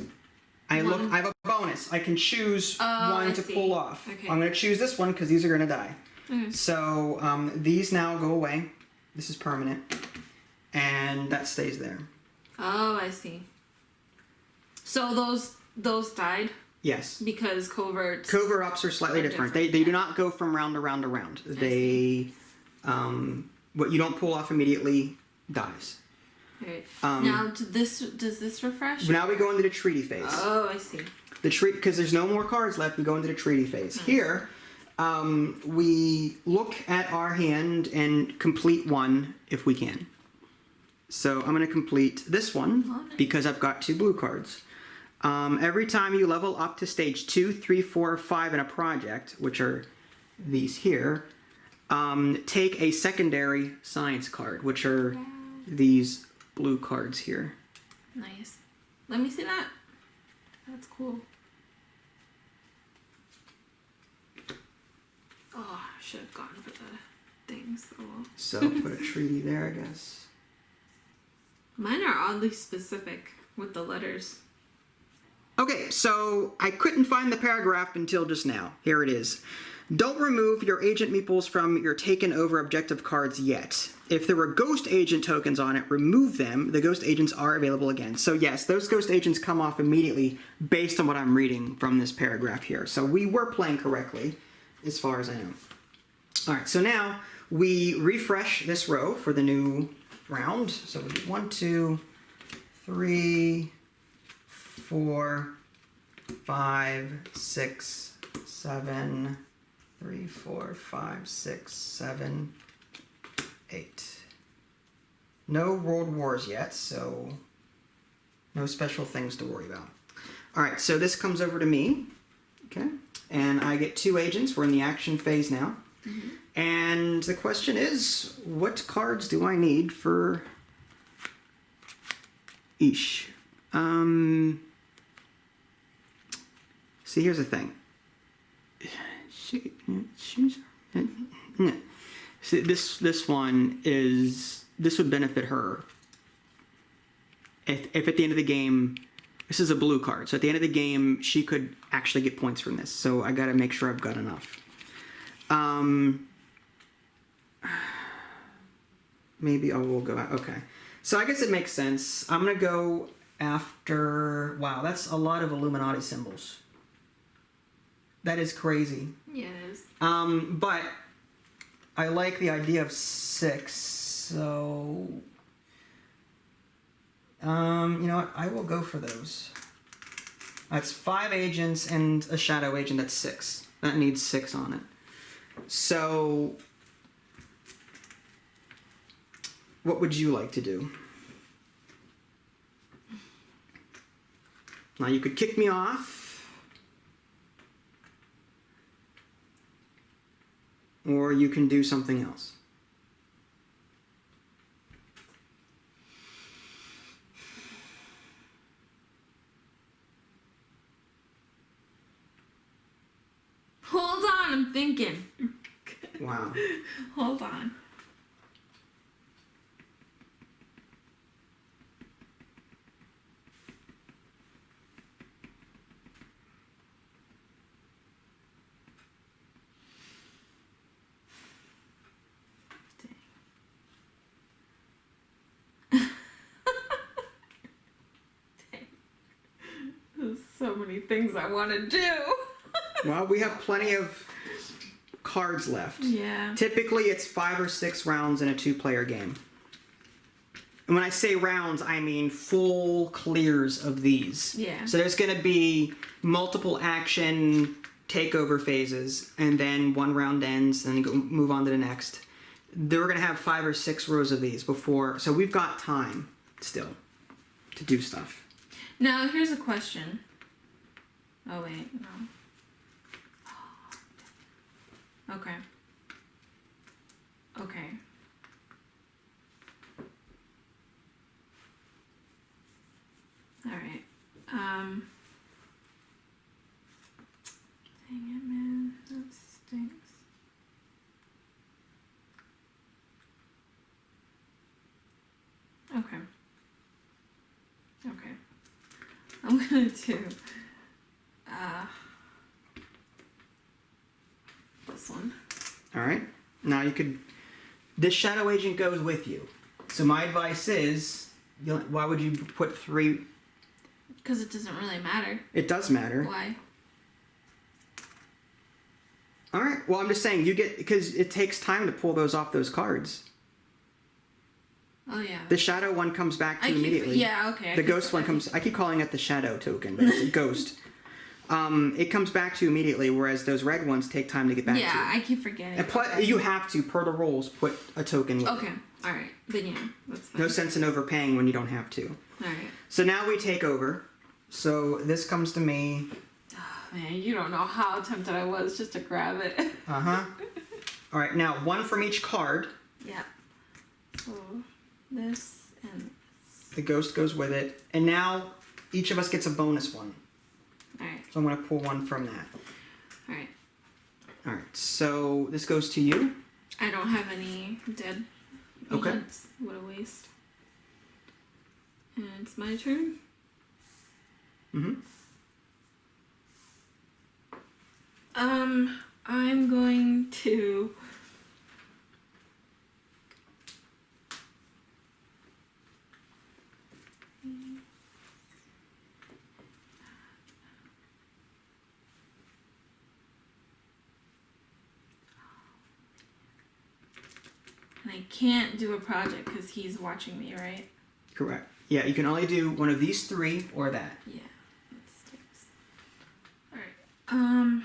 I have a bonus. I can choose one to pull off. Okay. I'm going to choose this one because these are going to die. Mm-hmm. So these now go away. This is permanent. And that stays there. Oh, I see. So those died? Yes. Because coverts... Cover-ups are slightly different. They do not go from round to round to round. They... what you don't pull off immediately dies. Right. Now, does this refresh? Now we go into the treaty phase. Oh, I see. Because there's no more cards left, we go into the treaty phase. Nice. Here, we look at our hand and complete one if we can. So I'm going to complete this one because I've got 2 blue cards. Every time you level up to stage 2, 3, 4, 5 in a project, which are these here, take a secondary science card, which are these blue cards here. Nice. Let me see that. That's cool. Oh, I should have gone for the things. Oh. So put a treaty there, I guess. Mine are oddly specific with the letters. Okay, so I couldn't find the paragraph until just now. Here it is. Don't remove your agent meeples from your taken over objective cards yet. If there were ghost agent tokens on it, remove them. The ghost agents are available again. So yes, those ghost agents come off immediately based on what I'm reading from this paragraph here. So we were playing correctly as far as I know. All right, so now we refresh this row for the new round. So we do 1, 2, 3, 4, 5, 6, 7, 3, 4, 5, 6, 7, 8. No world wars yet, so no special things to worry about. All right, so this comes over to me, okay? And I get 2 agents. We're in the action phase now. Mm-hmm. And the question is, what cards do I need for each? See, here's the thing. See, this one is, this would benefit her. If at the end of the game, this is a blue card, so at the end of the game, she could actually get points from this. So I gotta make sure I've got enough. Maybe I will go out. Okay. So I guess it makes sense. I'm gonna go after, wow, that's a lot of Illuminati symbols. That is crazy. Yeah, it is. But I like the idea of 6, so you know what? I will go for those. That's 5 agents and a shadow agent. That's 6. That needs 6 on it. So, what would you like to do? Now you could kick me off. Or you can do something else. Hold on, I'm thinking. Wow. Hold on. There's so many things I want to do. Well, we have plenty of cards left. Yeah. Typically, it's 5 or 6 rounds in a 2-player game. And when I say rounds, I mean full clears of these. Yeah. So there's going to be multiple action takeover phases, and then one round ends, and then you move on to the next. We're going to have 5 or 6 rows of these before, so we've got time still to do stuff. Now, here's a question. Oh, wait, no. Okay. Okay. All right. Dang it, man. That stinks. Okay. Okay. I'm gonna do this one. All right. Now you could this shadow agent goes with you. So my advice is, why would you put 3? Because it doesn't really matter. It does matter. Why? All right. Well, I'm just saying because it takes time to pull those off those cards. Oh yeah. The shadow one comes back to you immediately. Yeah. Okay. The ghost one comes. I keep calling it the shadow token, but it's a ghost. It comes back to you immediately, whereas those red ones take time to get back to you. Yeah, I keep forgetting. And plus, you have to, per the rules, put a token with it. Okay. All right. Then yeah, that's fine. No sense in overpaying when you don't have to. All right. So now we take over. So this comes to me. Oh, man, you don't know how tempted I was just to grab it. Uh-huh. All right, now one from each card. Yeah. So this and this. The ghost goes with it. And now each of us gets a bonus one. All right. So I'm going to pull one from that. All right. All right, so this goes to you. I don't have any dead Okay. agents. What a waste. And it's my turn. Mm-hmm. I'm going to and I can't do a project because he's watching me, right? Correct. Yeah, you can only do one of these 3 or that. Yeah. Let's do this. Alright.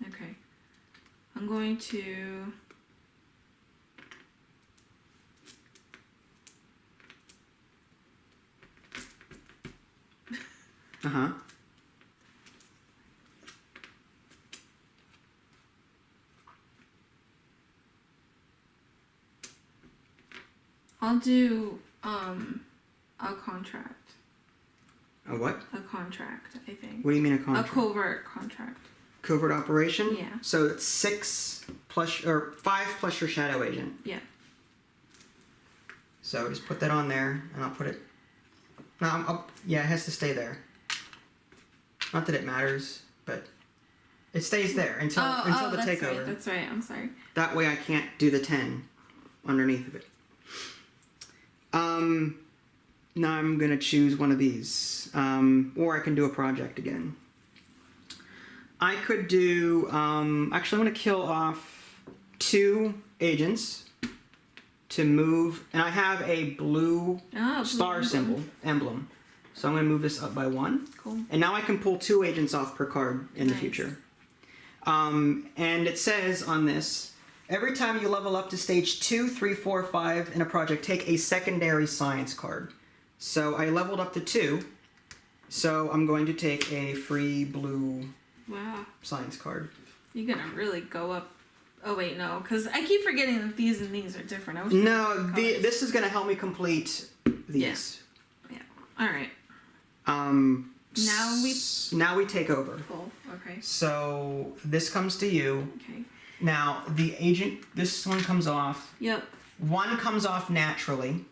Okay. I'm going to Uh-huh. I'll do a contract. A what? A contract, I think. What do you mean a A contract? covert contract. Covert operation? Yeah. So it's 6 plus, or 5 plus your shadow agent. Yeah. So just put that on there, and I'll put it... No, yeah, it has to stay there. Not that it matters, but it stays there until the that's takeover. Right, that's right. I'm sorry. That way I can't do the 10 underneath of it. Now I'm going to choose one of these. Or I can do a project again. I could do... actually, I'm going to kill off 2 agents to move... And I have a blue star symbol, emblem. So I'm going to move this up by 1. Cool. And now I can pull 2 agents off per card in the Nice. future. And it says on this... Every time you level up to stage 2, 3, 4, 5 in a project, take a secondary science card. So I leveled up to 2, so I'm going to take a free blue Wow. science card. You're gonna really go up. Oh wait, no, because I keep forgetting that these and these are different. I wish No, this is going to help me complete these. Yeah. All right. Now we take over. Cool. Okay. So this comes to you. Okay. Now the agent, this one comes off. Yep. One comes off naturally.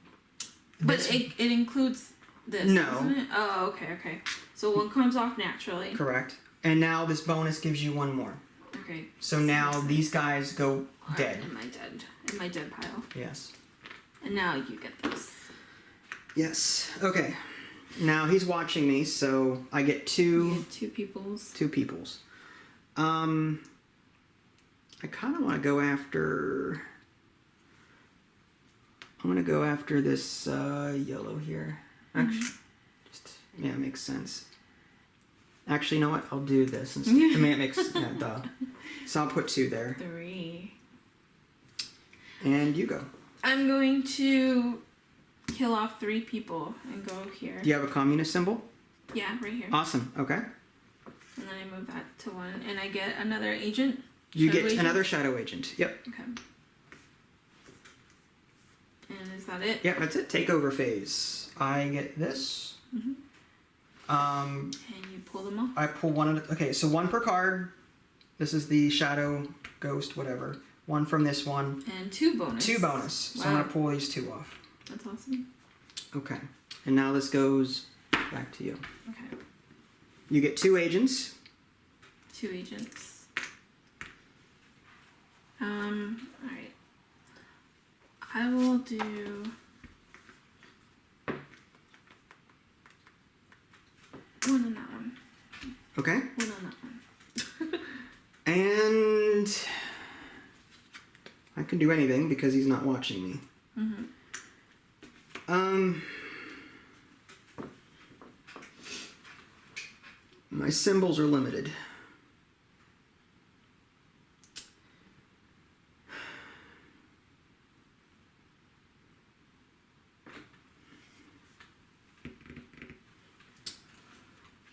But This- it includes this. No. Doesn't it? Oh, okay, okay. So one comes off naturally. Correct. And now this bonus gives you 1 more. Okay. So now these guys go Alright, dead. in my dead pile. Yes. And now you get this. Yes. Okay. Now he's watching me, so I get You 2 get 2 peoples. 2 peoples. I kind of want to go after... I'm going to go after this yellow here. Actually, yeah, it makes sense. Actually, you know what? I'll do this. I mean, it makes... Yeah, duh. So I'll put 2 there. 3. And you go. I'm going to kill off 3 people and go here. Do you have a communist symbol? Yeah, right here. Awesome. Okay. And then I move that to 1. And I get another agent. You Shadow get agent? another shadow agent. Yep. Okay. And is that it? Yep, that's it. Takeover phase. I get this. Mhm. Um, And you pull them off. I pull 1 at a... Okay, so 1 per card. This is the shadow, ghost, whatever. 1 from this one. And 2 bonus. 2 bonus. So I'm Wow. going to pull these 2 off. That's awesome. Okay. And now this goes back to you. Okay. You get 2 agents. 2 agents. Alright. I will do one on that one. Okay. One on that one. And I can do anything because he's not watching me. Mm-hmm. My symbols are limited.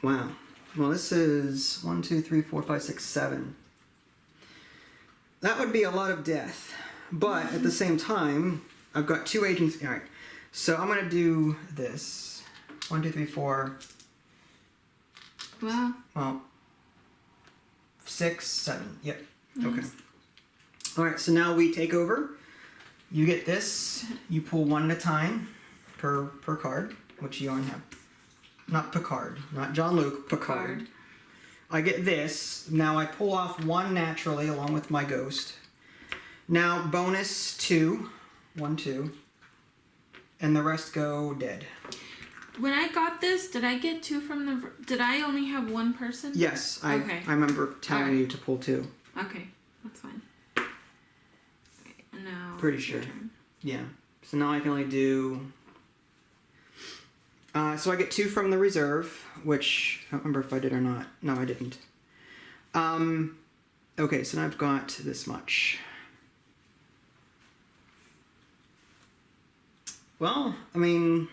Wow. Well, this is 1, 2, 3, 4, 5, 6, 7. That would be a lot of death. But at the same time, I've got 2 agents. All right. So I'm going to do this. 1, 2, 3, 4. Wow. Well, 6, 7. Yep. Nice. Okay. All right. So now we take over. You get this. You pull one at a time per card, which you only have. Not Picard. Not John Luke. Picard. I get this. Now I pull off 1 naturally along with my ghost. Now bonus 2. 1, 2. And the rest go dead. When I got this, did I get 2 from the... Did I only have 1 person? Yes. Okay. I remember telling you to pull 2. Okay. That's fine. Okay, and now... Pretty sure. Turn. Yeah. So now I can only do... so I get 2 from the reserve, which I don't remember if I did or not. No, I didn't. Okay, so now I've got this much. Well, I mean...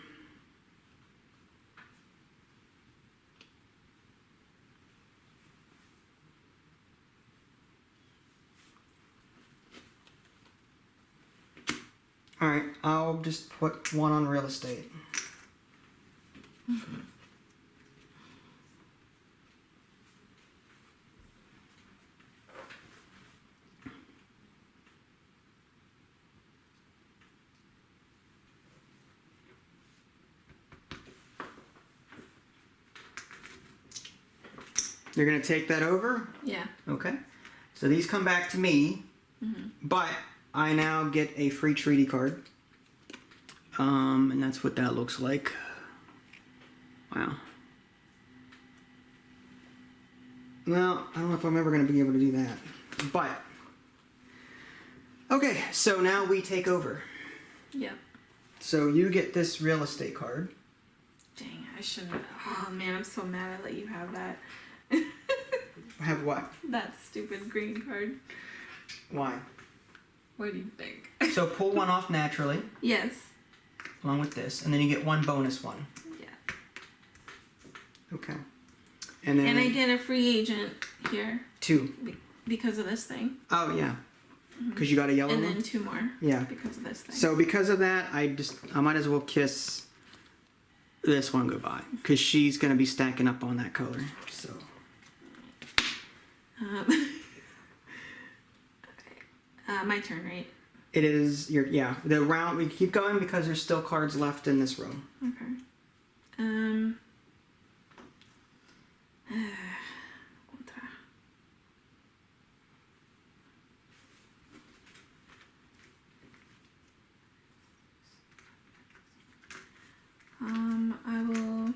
Alright, I'll just put 1 on real estate. You're going to take that over? Yeah. Okay. So these come back to me, but I now get a free treaty card. And that's what that looks like. Wow. Well, I don't know if I'm ever going to be able to do that. But, okay, so now we take over. Yep. So you get this real estate card. Dang, I shouldn't... Oh, man, I'm so mad I let you have that. Have what? That stupid green card. Why? What do you think? So pull 1 off naturally, Yes. along with this, and then you get 1 bonus 1. Yeah. Okay. And then... And I get a free agent here 2. because of this thing. Oh, yeah. Because you got a yellow And one? then 2 more. Yeah. Because of this thing. So because of that, I might as well kiss this one goodbye. Because she's going to be stacking up on that color. So... my turn, right? It is your... Yeah. The round... We keep going because there's still cards left in this row. Okay. Contra. I will...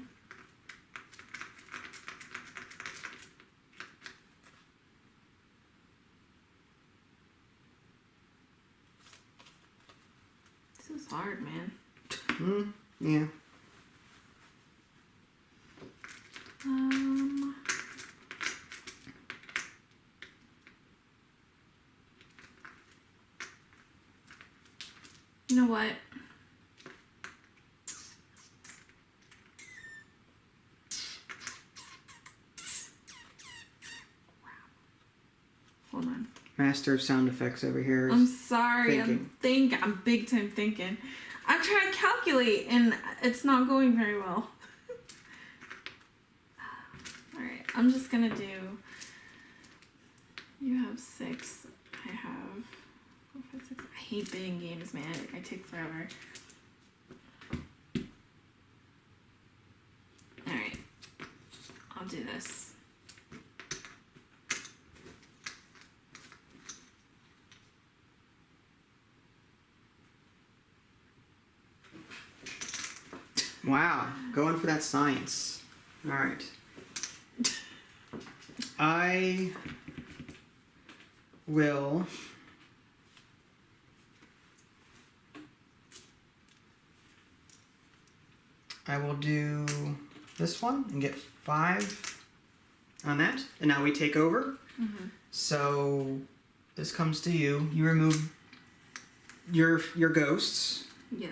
This is hard, man. Yeah. You know what? Hold on. Master of sound effects over here. I'm sorry. thinking. I'm big time thinking. I'm trying to calculate and it's not going very well. Alright, I'm just gonna do... You have 6. I have 4, 5, 6. I hate bidding games, man. I take forever. Alright. I'll do this. Wow, going for that science. All right. I will do this one and get 5 on that. And now we take over. Mm-hmm. So this comes to you. You remove your ghosts. Yeah.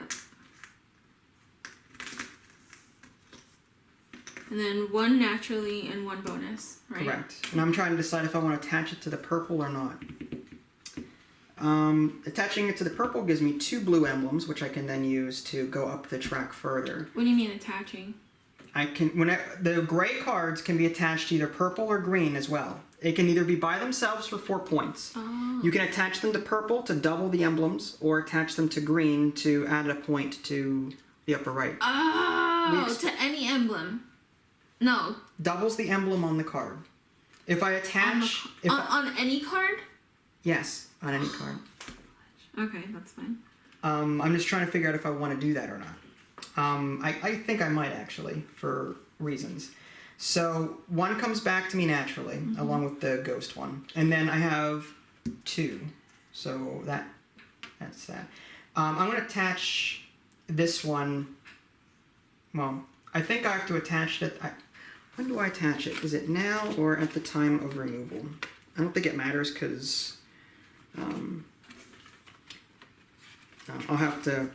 And then 1 naturally and 1 bonus, right? Correct. And I'm trying to decide if I want to attach it to the purple or not. Attaching it to the purple gives me 2 blue emblems, which I can then use to go up the track further. What do you mean attaching? The gray cards can be attached to either purple or green as well. It can either be by themselves for 4 points. Oh. You can attach them to purple to double the emblems, or attach them to green to add a point to the upper right. Oh, to any emblem. No. Doubles the emblem on the card. If I attach... On any card? Yes, on any card. Okay, that's fine. I'm just trying to figure out if I want to do that or not. I think I might actually, for reasons. So 1 comes back to me naturally, along with the ghost one. And then I have 2. So that's that. I'm going to attach this one. Well, I think I have to attach it. When do I attach it? Is it now or at the time of removal? I don't think it matters because I'll have to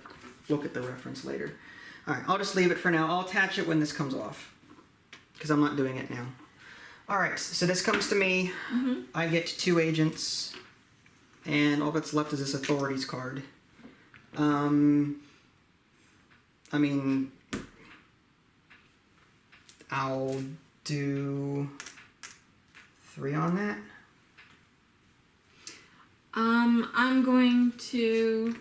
look at the reference later. Alright, I'll just leave it for now. I'll attach it when this comes off because I'm not doing it now. Alright, so this comes to me. Mm-hmm. I get 2 agents and all that's left is this authorities card. I mean... I'll do 3 on that. I'm going to...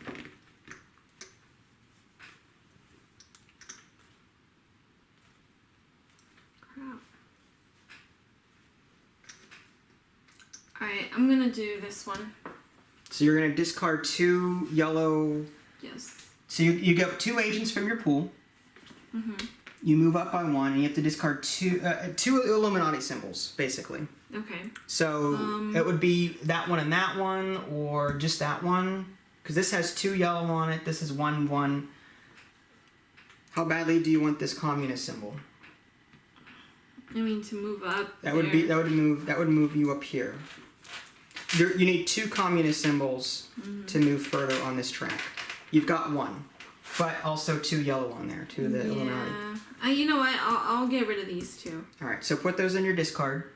Crap. Alright, I'm gonna do this one. So you're gonna discard 2 yellow... Yes. So you get 2 agents from your pool. Mm-hmm. You move up by 1, and you have to discard 2 Illuminati symbols, basically. Okay. So it would be that one, or just that one, because this has 2 yellow on it. This is 1/1. How badly do you want this communist symbol? I mean to move up. That would move you up here. You need 2 communist symbols to move further on this track. You've got 1. But also 2 yellow on there, 2 of the Illuminati. You know what? I'll get rid of these 2. Alright, so put those in your discard.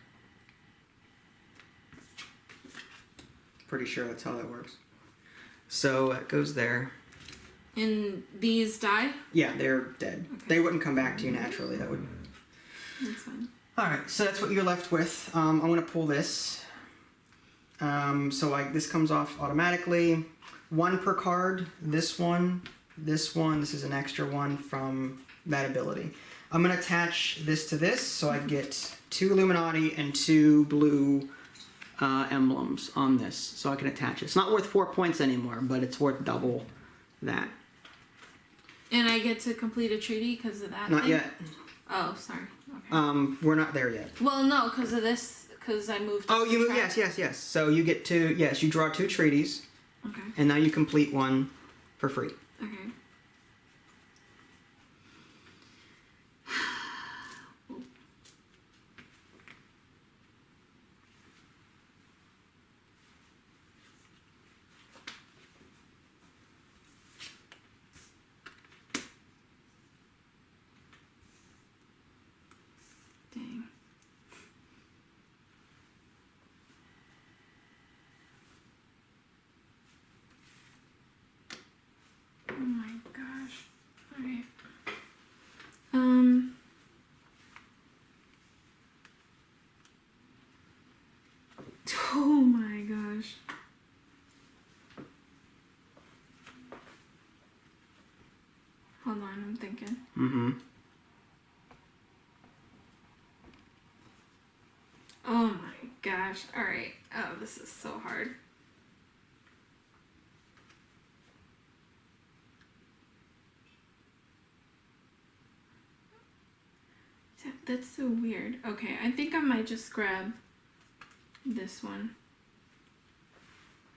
Pretty sure that's how that works. So it goes there. And these die? Yeah, they're dead. Okay. They wouldn't come back to you naturally. That would... That's fine. Alright, so that's what you're left with. I'm going to pull this. This comes off automatically. 1 per card. This one. This is an extra one from that ability. I'm going to attach this to this, so I get 2 Illuminati and 2 blue emblems on this, so I can attach it. It's not worth 4 points anymore, but it's worth double that. And I get to complete a treaty because of that? Not yet. Oh, sorry. Okay. We're not there yet. Well, no, because of this, because I moved. Oh, you move, yes. So you get you draw 2 treaties. Okay. And now you complete 1 for free. Okay. Dang. Oh my gosh. Alright. Oh my gosh. Hold on, I'm thinking. Mm-hmm. Oh my gosh. Alright. Oh, this is so hard. That's so weird. Okay, I think I might just grab this one.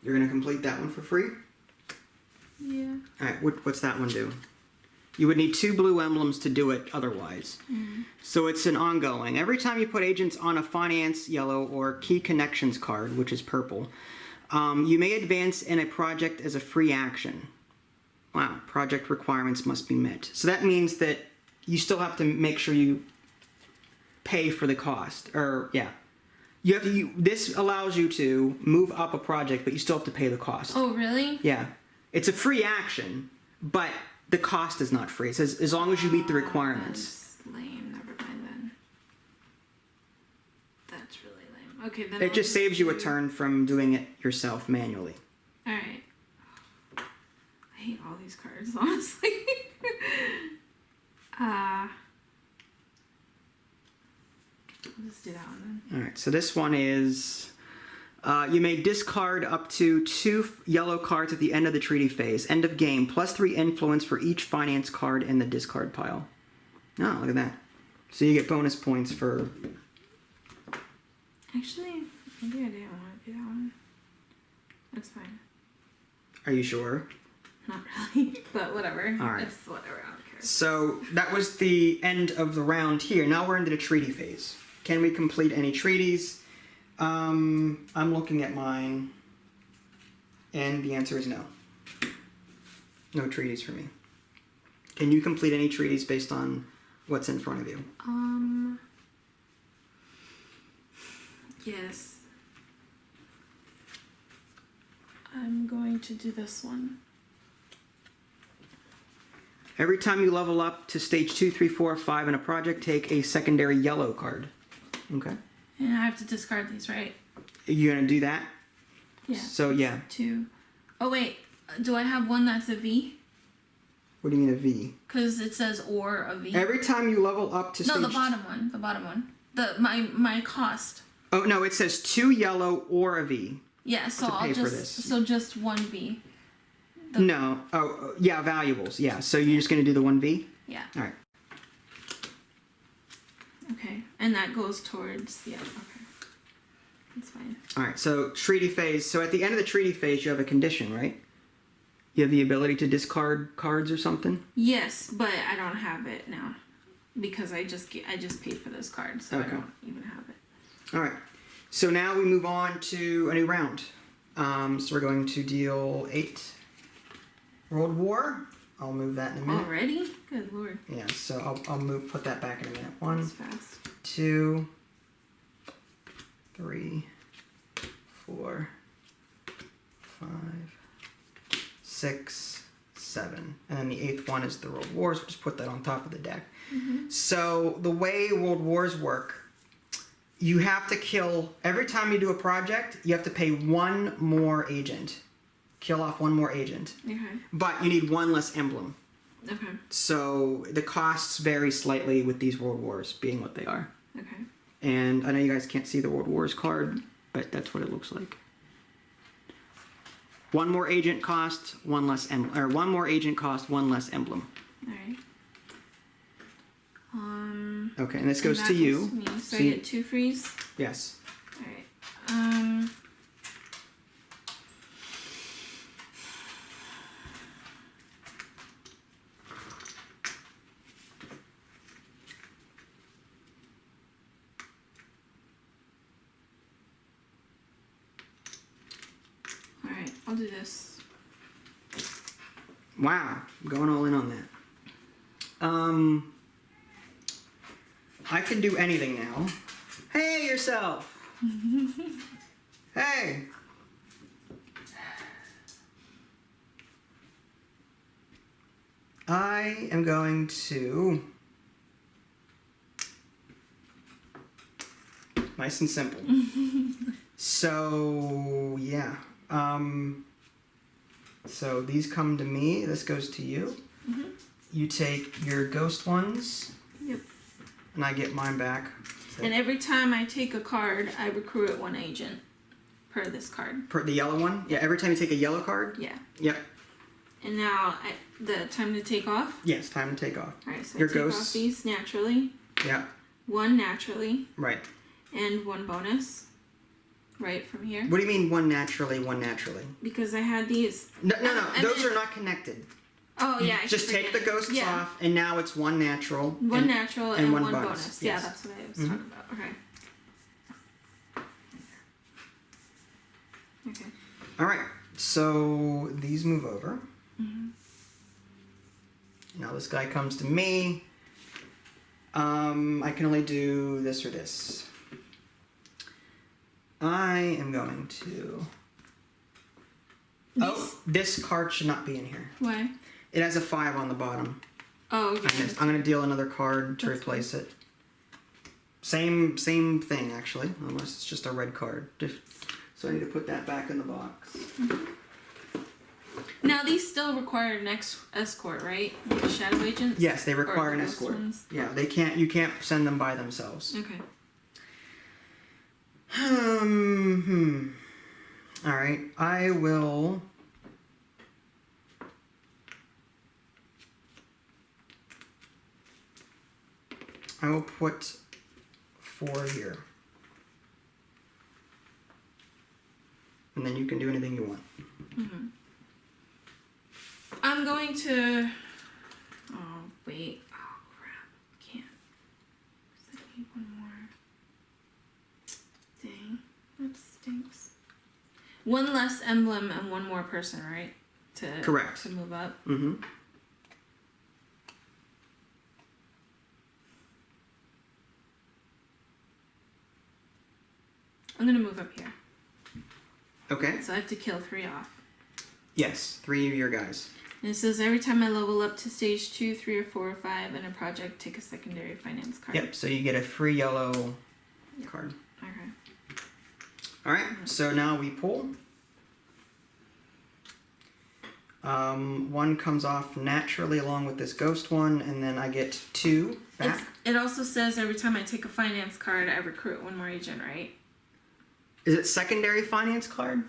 You're going to complete that one for free? Yeah. Alright, what's that one do? You would need 2 blue emblems to do it otherwise. So it's an ongoing. Every time you put agents on a finance yellow or key connections card, which is purple, you may advance in a project as a free action. Wow, project requirements must be met. So that means that you still have to make sure you pay for the cost. Or, yeah. You have to. This allows you to move up a project, but you still have to pay the cost. Oh, really? Yeah. It's a free action, but the cost is not free. It says as long as you meet the requirements. That's lame. Never mind then. That's really lame. Okay, then It just saves you a turn from doing it yourself manually. Alright. I hate all these cards, honestly. I'll just do that one then. Alright, so this one is... you may discard up to 2 yellow cards at the end of the treaty phase. End of game. +3 influence for each finance card in the discard pile. Oh, look at that. So you get bonus points for... Actually, maybe I didn't want to do that one. That's fine. Are you sure? Not really, but whatever. All right. It's whatever, I don't care. So that was the end of the round here. Now we're into the treaty phase. Can we complete any treaties? I'm looking at mine, and the answer is no. No treaties for me. Can you complete any treaties based on what's in front of you? Yes. I'm going to do this one. Every time you level up to stage 2, 3, 4, 5 in a project, take a secondary yellow card. Okay. And I have to discard these, right? You gonna do that? Yeah. So yeah. 2. Oh wait, do I have one that's a V? What do you mean a V? Because it says or a V. Every time you level up to stage... No, the bottom one. The bottom one. My cost. Oh no, it says 2 yellow or a V. Yeah, so I'll pay for just this. so just 1 V. No. Oh, yeah, valuables. Yeah, so you're just going to do the 1V? Yeah. All right. Okay, and that goes towards, yeah, okay. That's fine. All right, so treaty phase. So at the end of the treaty phase, you have a condition, right? You have the ability to discard cards or something? Yes, but I don't have it now because I just paid for this card, so Okay. I don't even have it. All right. So now we move on to a new round. So we're going to deal 8 World War. I'll move that in a minute. Already? Good lord. Yeah, so I'll put that back in a minute. 1, That's fast. 2, 3, 4, 5, 6, 7. And then the 8th one is the World Wars. We'll just put that on top of the deck. So the way World Wars work, you have to kill, every time you do a project, you have to pay 1 more agent. Kill off 1 more agent. Okay. But you need 1 less emblem. Okay. So the costs vary slightly with these World Wars being what they are. Okay. And I know you guys can't see the World Wars card, but that's what it looks like. 1 more agent cost, 1 less emblem, or 1 more agent cost, 1 less emblem. All right. Okay, and this goes that to you. goes to me. So So I you- get 2 frees. Yes. All right. All right. I'll do this. Wow, I'm going all in on that. I can do anything now. Hey, yourself! Hey! I am going to... Nice and simple. So, yeah. So these come to me. This goes to you. You take your ghost ones. Yep. And I get mine back. So And every time I take a card, I recruit 1 agent per this card. per the yellow one? Yeah, every time you take a yellow card? Yeah. Yep. And now the time to take off. Yes, time to take off. All right, so Your I take ghosts. off these naturally. Yeah. one naturally, Right. and one bonus. Right from here. What do you mean one naturally, one naturally? Because I had these. No. Those are not connected. Oh yeah. Just take the ghosts off, and now it's one natural. One natural and one bonus. Yes. Yeah, that's what I was talking about. Okay. Okay. All right. So these move over. Now this guy comes to me. I can only do this or this. I am going to... this card should not be in here. Why? It has a 5 on the bottom. Oh, okay. I'm going to deal another card to replace it. Same thing, actually, unless it's just a red card. So I need to put that back in the box. Now these still require an escort, right? Like the shadow agents? Yes, they require an escort. Ones? Yeah, you can't send them by themselves. Okay. All right, I will... put 4 here. And then you can do anything you want. I'm going to... Oh, wait. Oh, crap. Can't. I need one more. Dang. That stinks. One less emblem and one more person, right? Correct. To move up. Mm-hmm. I'm going to move up here. Okay. So I have to kill 3 off. Yes, 3 of your guys. And it says every time I level up to stage 2, 3, or 4, or 5 in a project, take a secondary finance card. Yep, so you get a free yellow card. Okay. Alright, so now we pull. One comes off naturally along with this ghost one, and then I get 2 back. It also says every time I take a finance card, I recruit 1 more agent, right? Is it secondary finance card?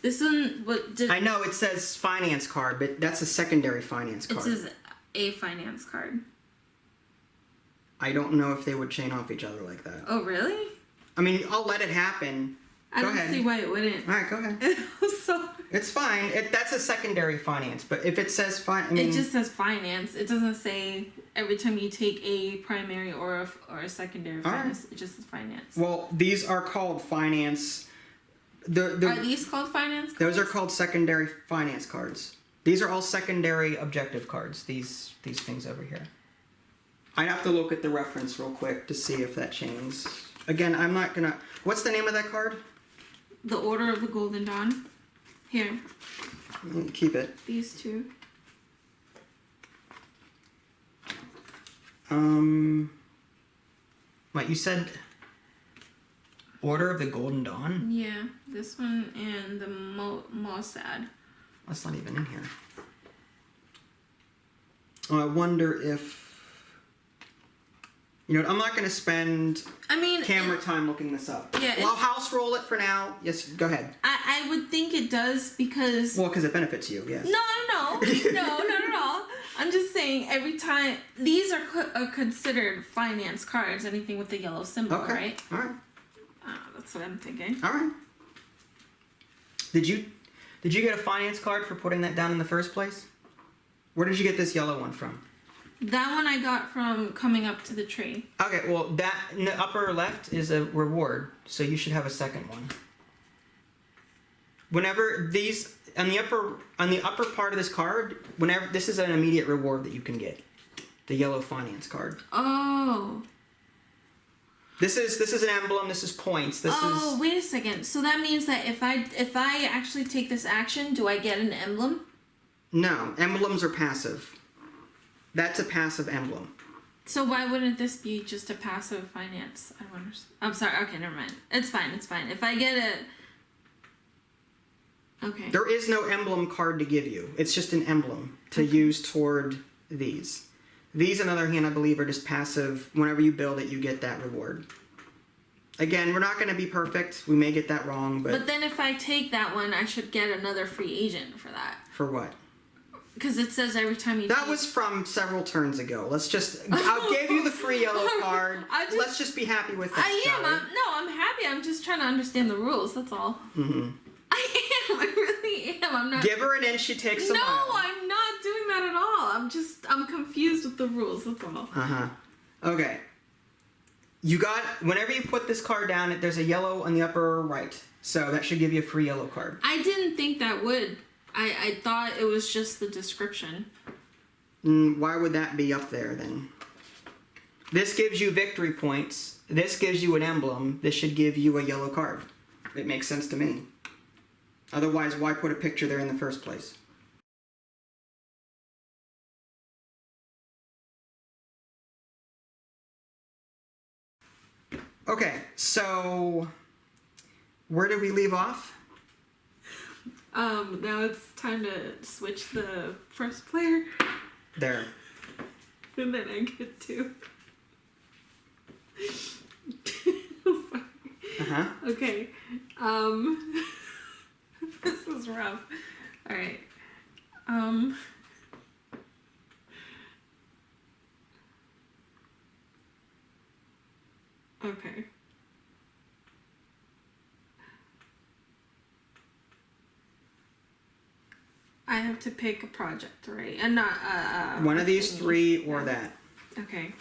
This one, I know it says finance card, but that's a secondary finance card. It says a finance card. I don't know if they would chain off each other like that. Oh, really? I mean, I'll let it happen. I don't see why it wouldn't. All right, go ahead. So it's fine. That's a secondary finance, but if it says it just says finance. It doesn't say every time you take a primary or a secondary finance. Right. It just says finance. Well, these are called finance. Are these called finance cards? Those are called secondary finance cards. These are all secondary objective cards. These things over here. I'd have to look at the reference real quick to see if that changes. Again, I'm not gonna... What's the name of that card? The Order of the Golden Dawn. Here. Keep it. These 2. What, you said... Order of the Golden Dawn? Yeah, this one and the Mossad. That's not even in here. Oh, I wonder if... You know, I'm not going to spend camera time looking this up. Yeah, well, I'll house roll it for now. Yes, go ahead. I would think it does because... Well, because it benefits you, yes. No, not at all. I'm just saying every time... These are considered finance cards, anything with the yellow symbol, right? All right. That's what I'm thinking. All right. Did you get a finance card for putting that down in the first place? Where did you get this yellow one from? That one I got from coming up to the tree. Okay, well, that in the upper left is a reward, so you should have a second one. Whenever these on the upper part of this card, whenever this is an immediate reward that you can get, the yellow finance card. Oh. This is an emblem. This is points. Wait a second. So that means that if I actually take this action, do I get an emblem? No, emblems are passive. That's a passive emblem. So why wouldn't this be just a passive finance? I wonder. I'm sorry. Okay, never mind. It's fine. If I get it. Okay. There is no emblem card to give you. It's just an emblem to use toward these. These, on the other hand, I believe are just passive. Whenever you build it, you get that reward. Again, we're not going to be perfect. We may get that wrong, but... But then if I take that one, I should get another free agent for that. For what? Because it says every time you. That was from several turns ago. Let's just. I'll give you the free yellow card. Let's just be happy with that. I'm happy. I'm just trying to understand the rules. That's all. Mm-hmm. I really am. I'm not. Give her an inch, she takes a mile. No, I'm not doing that at all. I'm confused with the rules. That's all. Okay. Whenever you put this card down, there's a yellow on the upper right. So that should give you a free yellow card. I didn't think that would. I thought it was just the description. Why would that be up there then? This gives you victory points. This gives you an emblem. This should give you a yellow card. It makes sense to me. Otherwise, why put a picture there in the first place? Okay, so where did we leave off? Now it's time to switch the first player. There. And then I get to. Sorry. Okay. This is rough. Alright. Okay. I have to pick a project, right? And not one of these three or that. Okay.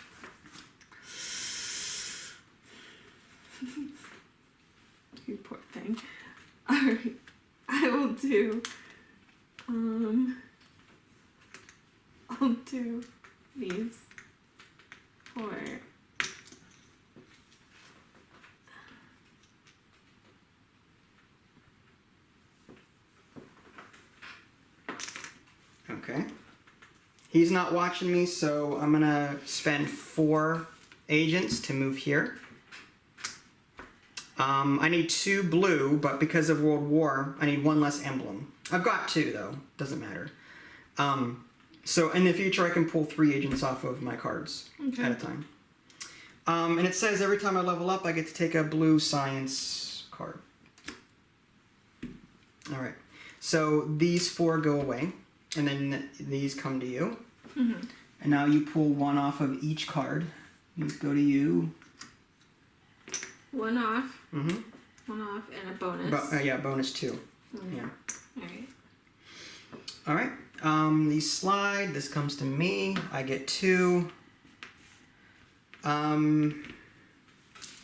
You poor thing. Alright. I will do I'll do these for Okay. He's not watching me, so I'm gonna spend 4 agents to move here. I need 2 blue, but because of World War, I need 1 less emblem. I've got 2 though, doesn't matter. So in the future I can pull 3 agents off of my cards at a time. And it says every time I level up I get to take a blue science card. Alright, so these 4 go away. And then these come to you. And now you pull 1 off of each card. These go to you. 1 off. 1 off and a bonus. Yeah, bonus 2. Yeah. Alright. Alright. These slide. This comes to me. I get 2.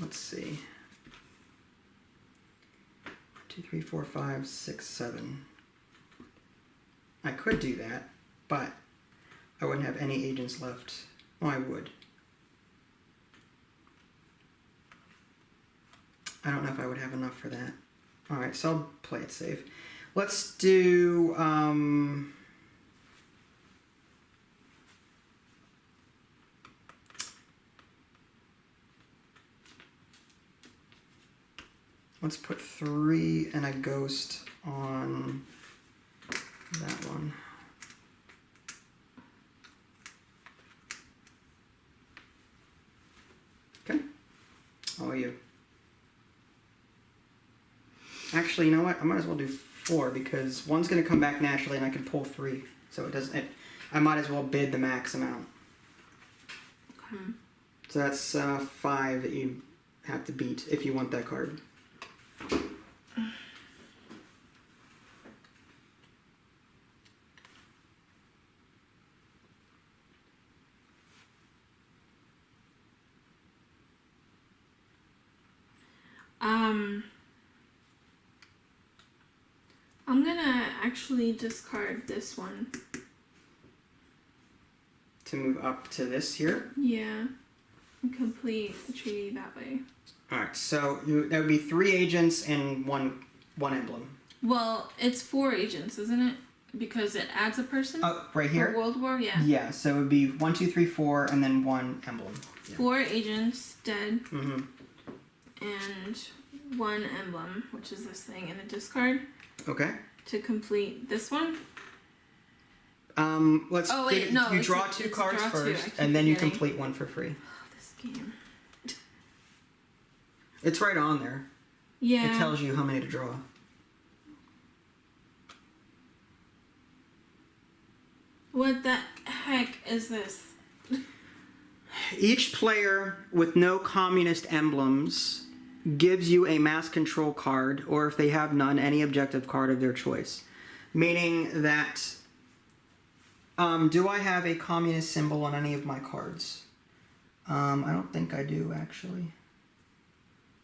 Let's see. 2, 3, 4, 5, 6, 7. I could do that, but I wouldn't have any agents left. Oh, I would. I don't know if I would have enough for that. Alright, so I'll play it safe. Let's do, let's put 3 and a ghost on that one. Okay. How are you? Actually, you know what? I might as well do 4 because 1's going to come back naturally and I can pull 3. So it doesn't. I might as well bid the max amount. Okay. So that's 5 that you have to beat if you want that card. I'm gonna actually discard this one. To move up to this here? Yeah. And complete the treaty that way. Alright, so that would be 3 agents and one emblem. Well, it's 4 agents, isn't it? Because it adds a person? Oh, right here? For World War, yeah. Yeah, so it would be 1, 2, 3, 4, and then 1 emblem. Yeah. 4 agents dead. And 1 emblem, which is this thing, and a discard. Okay. To complete this one. Let's. Oh wait, no. You draw 2 cards first, and then you complete 1 for free. Oh, this game. It's right on there. Yeah. It tells you how many to draw. What the heck is this? Each player with no communist emblems gives you a mass control card, or if they have none, any objective card of their choice. Meaning that, do I have a communist symbol on any of my cards? I don't think I do, actually.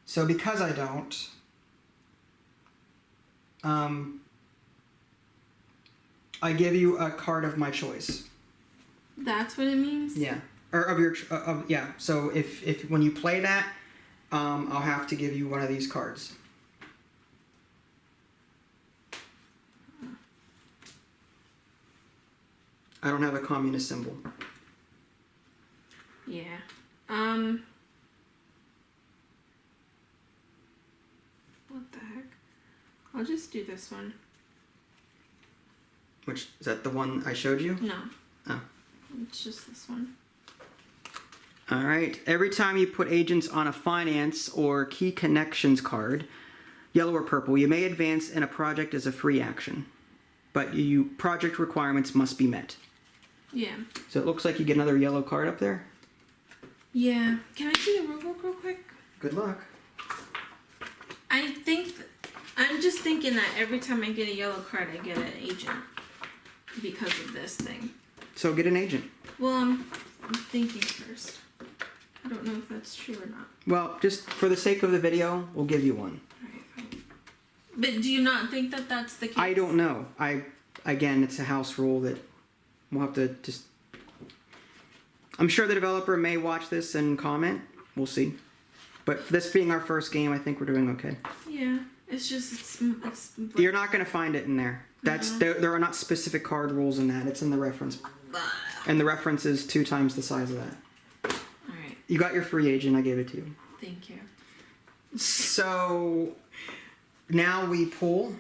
So because I don't, I give you a card of my choice. That's what it means? Yeah. Or of your, yeah. So if when you play that, I'll have to give you one of these cards. I don't have a communist symbol. Yeah. What the heck? I'll just do this one. Which, is that the one I showed you? No. Oh. It's just this one. Alright, every time you put agents on a finance or key connections card, yellow or purple, you may advance in a project as a free action. But project requirements must be met. Yeah. So it looks like you get another yellow card up there. Yeah. Can I see the rulebook real quick? Good luck. I'm just thinking that every time I get a yellow card, I get an agent. Because of this thing. So get an agent. Well, I'm thinking first. I don't know if that's true or not. Well, just for the sake of the video, we'll give you one. Alright, fine. But do you not think that that's the case? I don't know. Again, it's a house rule that we'll have to just... I'm sure the developer may watch this and comment. We'll see. But for this being our first game, I think we're doing okay. Yeah. It's just... You're not going to find it in there. There are not specific card rules in that. It's in the reference. And the reference is 2 times the size of that. Alright. You got your free agent. I gave it to you. Thank you. So now we pull.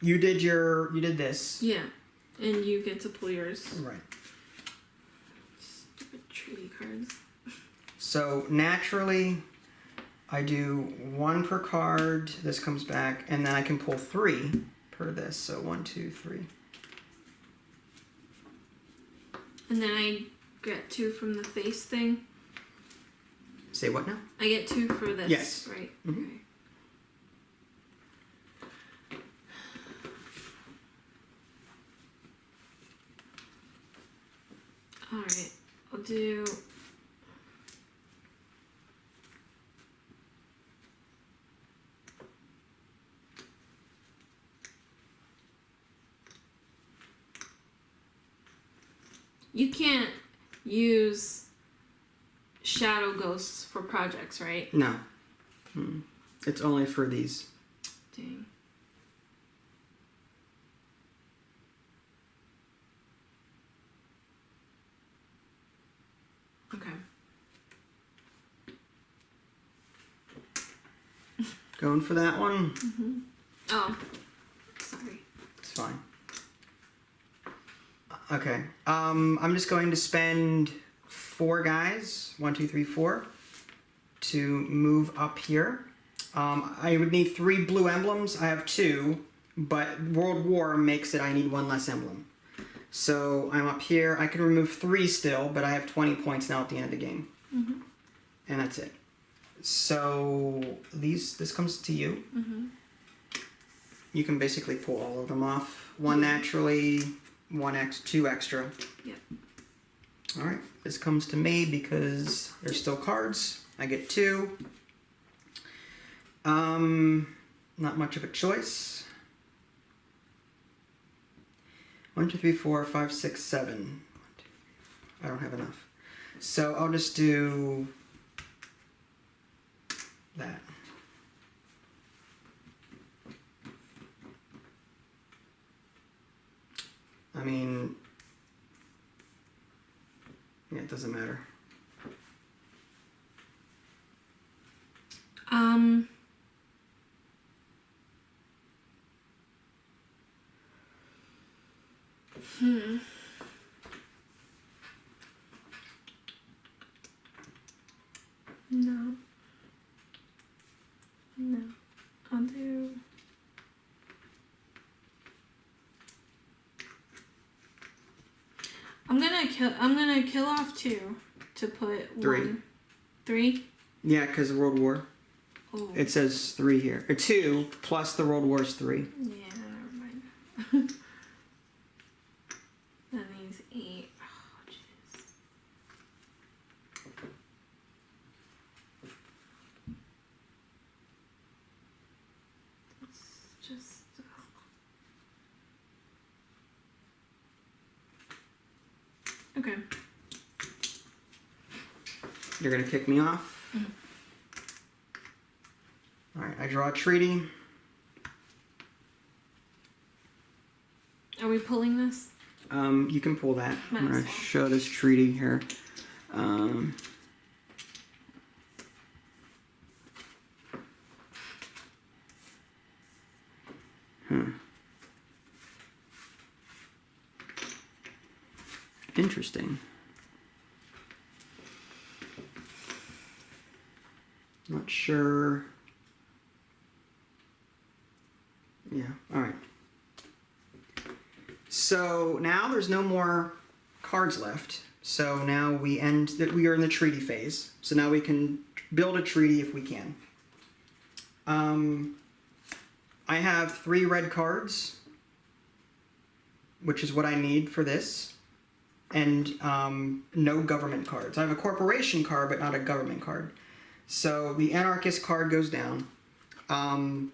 You did this. Yeah. And you get to pull yours. Right. Stupid treaty cards. So naturally, I do 1 per card. This comes back, and then I can pull 3 per this. So 1, 2, 3. And then I get 2 from the face thing. Say what now? I get 2 for this. Yes. Right. Mm-hmm. Okay. Alright. I'll do... You can't use shadow ghosts for projects, right? No. It's only for these. Dang. Okay. Going for that one? Mm-hmm. Oh, sorry. It's fine. Okay. I'm just going to spend 4 guys, 1, 2, 3, 4, to move up here. I would need 3 blue emblems. I have 2, but World War makes it I need 1 less emblem. So I'm up here. I can remove 3 still, but I have 20 points now at the end of the game. Mm-hmm. And that's it. So this comes to you. Mm-hmm. You can basically pull all of them off. 1 naturally, 2 extra. Yep. Alright, this comes to me because there's still cards. I get 2. Not much of a choice. 1, 2, 3, 4, 5, 6, 7. I don't have enough. So I'll just do that. I mean, yeah, it doesn't matter. No. No. I'll do... kill off 2 to put 3. 1. 3? Yeah, because World War. Oh. It says 3 here. Or 2 plus the World War is 3. Yeah, never mind. That means 8. Oh, jeez. It's just. Okay. You're going to kick me off. Alright, I draw a treaty. Are we pulling this? You can pull that. Might I'm as going to well. show this treaty here. Interesting. Not sure. Yeah, alright. So now there's no more cards left. So now we are in the treaty phase. So now we can build a treaty if we can. I have 3 red cards, which is what I need for this. And no government cards. I have a corporation card, but not a government card. So the anarchist card goes down. And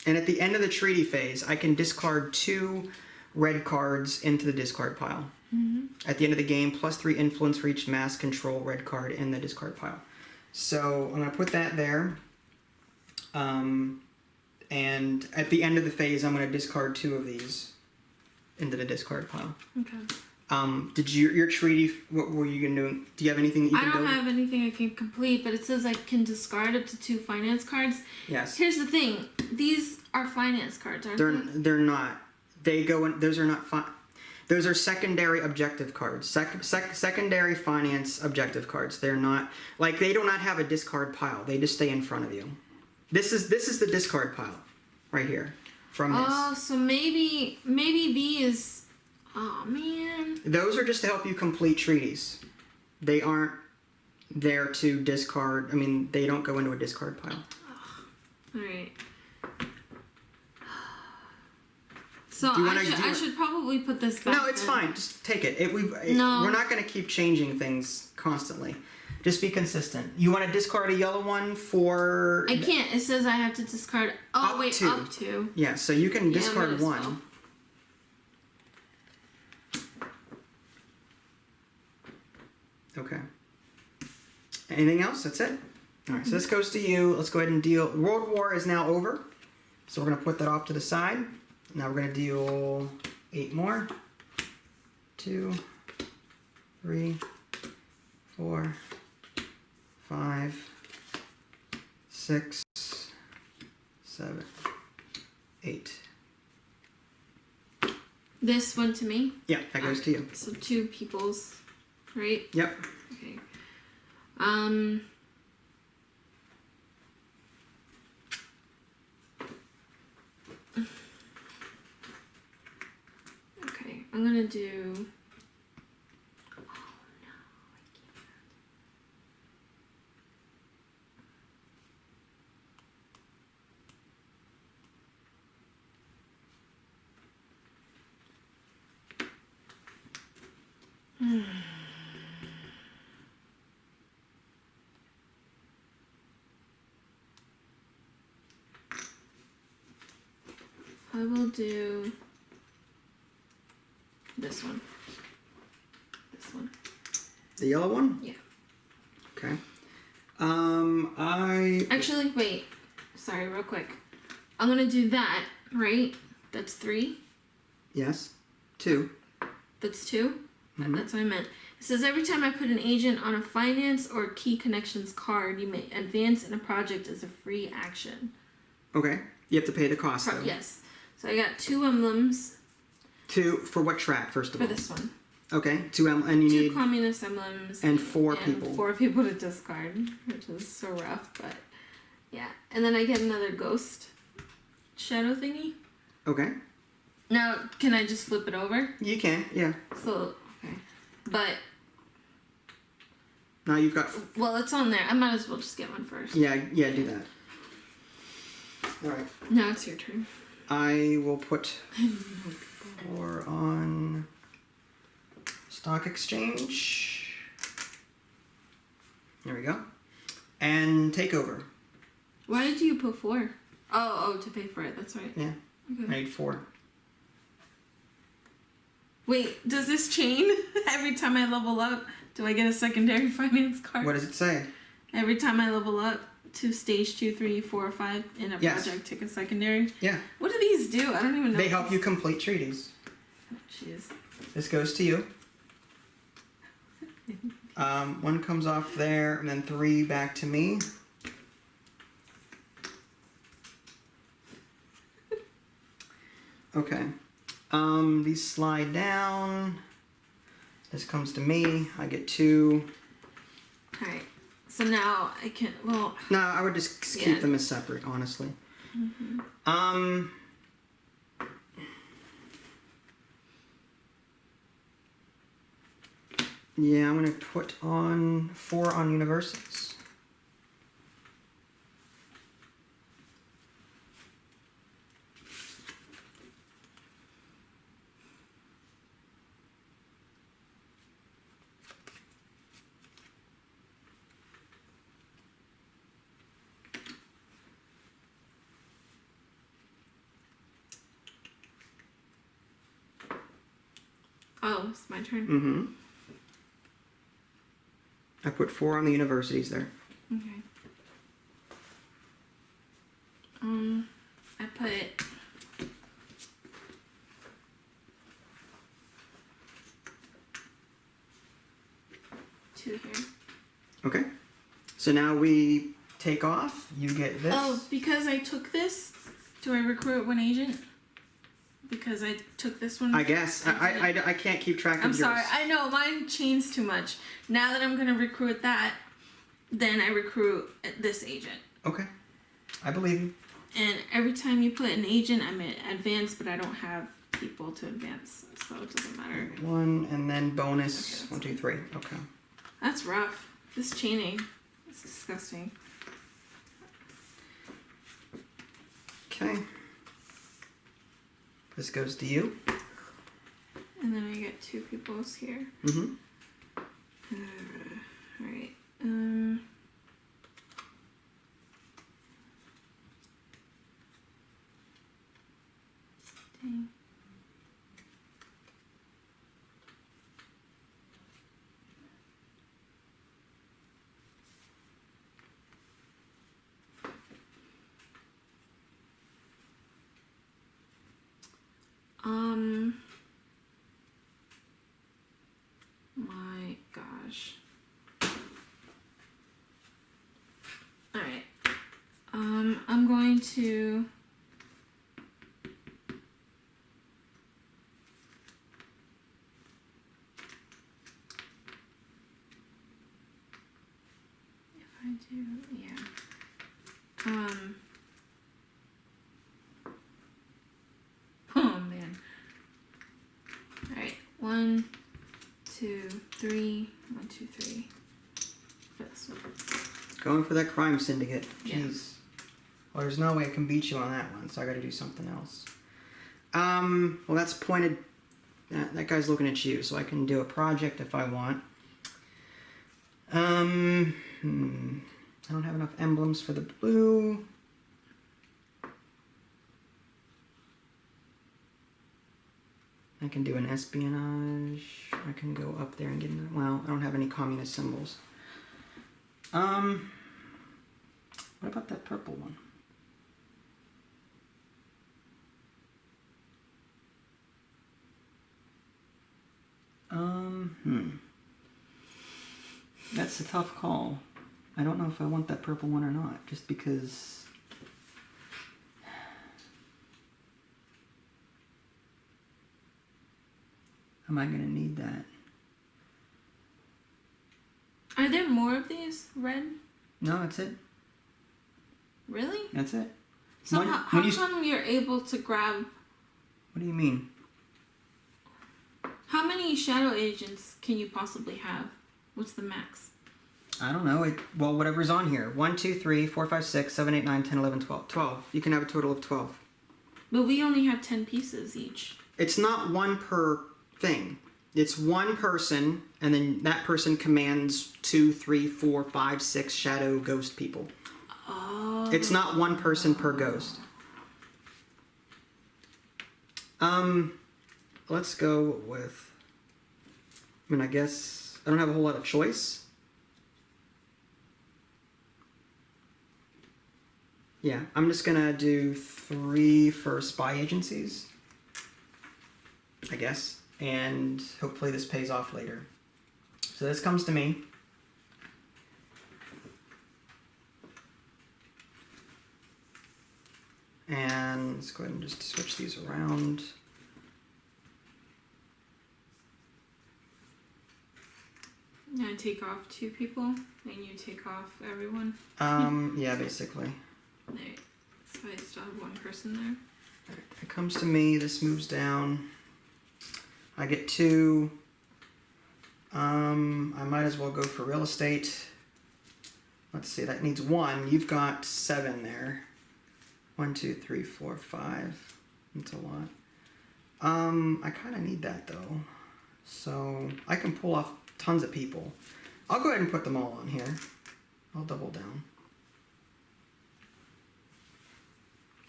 at the end of the treaty phase, I can discard 2 red cards into the discard pile. At the end of the game, +3 influence for each mass control red card in the discard pile. So I'm going to put that there. And at the end of the phase, I'm going to discard 2 of these into the discard pile. Okay. Did your treaty, what were you going to do? Do you have anything that you can I don't build? have anything I can complete, but it says I can discard up to 2 finance cards. Yes. Here's the thing. These are finance cards, aren't they? They're not. They go in, those are not those are secondary objective cards. Secondary finance objective cards. They're not, like, they do not have a discard pile. They just stay in front of you. This is the discard pile right here from this. Oh, so maybe B is. Oh man. Those are just to help you complete treaties. They aren't there to discard. I mean, they don't go into a discard pile. All right. So Do you wanna- I should probably put this back. No, it's then. fine. Just take it. No. We're not going to keep changing things constantly. Just be consistent. You want to discard a yellow one for... I can't. It says I have to discard. Oh Up wait, to. up to. Yeah, so you can Yeah, might discard as one. well. Okay. Anything else? That's it? Alright, so this goes to you. Let's go ahead and deal... World War is now over. So we're going to put that off to the side. Now we're going to deal 8 more. 2, 3, 4, 5, 6, 7, 8. This one to me. Yeah, that goes to you. So 2 people's, right? Yep. Okay. Okay, I'm gonna do. Oh no, I can't. I will do this one. This one. The yellow one? Yeah. Okay. Actually, wait. Sorry, real quick. I'm gonna do that, right? That's 3. Yes. 2. That's 2. Mhm. That's what I meant. It says every time I put an agent on a finance or key connections card, you may advance in a project as a free action. Okay. You have to pay the cost, though. Yes. So I got 2 emblems 2 for what track, first of for all? this one. Okay. 2 and you 2 need... communist emblems. And 4 and people. 4 people to discard, which is so rough, but yeah. And then I get another ghost shadow thingy. Okay. Now, can I just flip it over? You can, yeah. So, okay. But, Now you've got... well, it's on there. I might as well just get one first. Yeah, do that. Alright. Now it's your turn. I will put 4 on stock exchange. There we go. And take over. Why did you put 4? Oh, to pay for it. That's right. Yeah. I Okay. need 4. Wait, does this chain every time I level up? Do I get a secondary finance card? What does it say? Every time I level up to stage 2, 3, 4, or 5 in a Yes. project, take a secondary. Yeah. What do these do? I don't even know. They help you complete treaties. Jeez. This goes to you. 1 comes off there, and then 3 back to me. Okay. These slide down. This comes to me. I get 2. Alright. So now I can, well... No, I would just keep them as separate, honestly. Mm-hmm. Yeah, I'm going to put on 4 on universities. Oh, it's my turn. Mm-hmm. I put 4 on the universities there. Okay. I put... two here. Okay. So now we take off. You get this. Oh, because I took this, do I recruit 1 agent? Because I took this one. I guess. I can't keep track of I'm yours. sorry. I know mine chains too much. Now that I'm gonna recruit that, then I recruit this agent. Okay. I believe you. And every time you put an agent, I'm at advanced, but I don't have people to advance, so it doesn't matter. 1 and then bonus. Okay, 1, 2, 3. Okay. That's rough. This chaining is disgusting. Okay. This goes to you. And then I get 2 peoples here. Mm-hmm. Alright. Dang. My gosh. Alright. I'm going to... If I do, yeah. Oh man. Alright, 1, 2, 3, 1, 2, 3. This one. Going for that crime syndicate. Yeah. Jeez. Well, there's no way I can beat you on that one, so I gotta do something else. Well, that's pointed... that guy's looking at you, so I can do a project if I want. I don't have enough emblems for the blue. I can do an espionage. I can go up there and get... Well, I don't have any communist symbols. What about that purple one? That's a tough call. I don't know if I want that purple one or not, just because... Am I gonna need that? Are there more of these red? No, that's it. Really? That's it. So When- how when you- come you're able to grab... What do you mean? How many shadow agents can you possibly have? What's the max? I don't know. Well, whatever's on here. 1, 2, 3, 4, 5, 6, 7, 8, 9, 10, 11, 12. 12. You can have a total of 12. But we only have 10 pieces each. It's not one per thing. It's one person, and then that person commands 2, 3, 4, 5, 6 shadow ghost people. Oh. It's not one person per ghost. Let's go with... I mean, I guess I don't have a whole lot of choice. Yeah, I'm just gonna do 3 for spy agencies, I guess, and hopefully this pays off later. So this comes to me. And let's go ahead and just switch these around. I take off 2 people, and you take off everyone. Yeah, basically. Alright, so I still have 1 person there. Alright, it comes to me, this moves down. I get 2. I might as well go for real estate. Let's see, that needs 1. You've got 7 there. 1, 2, 3, 4, 5. That's a lot. I kind of need that though. So I can pull off tons of people. I'll go ahead and put them all on here. I'll double down.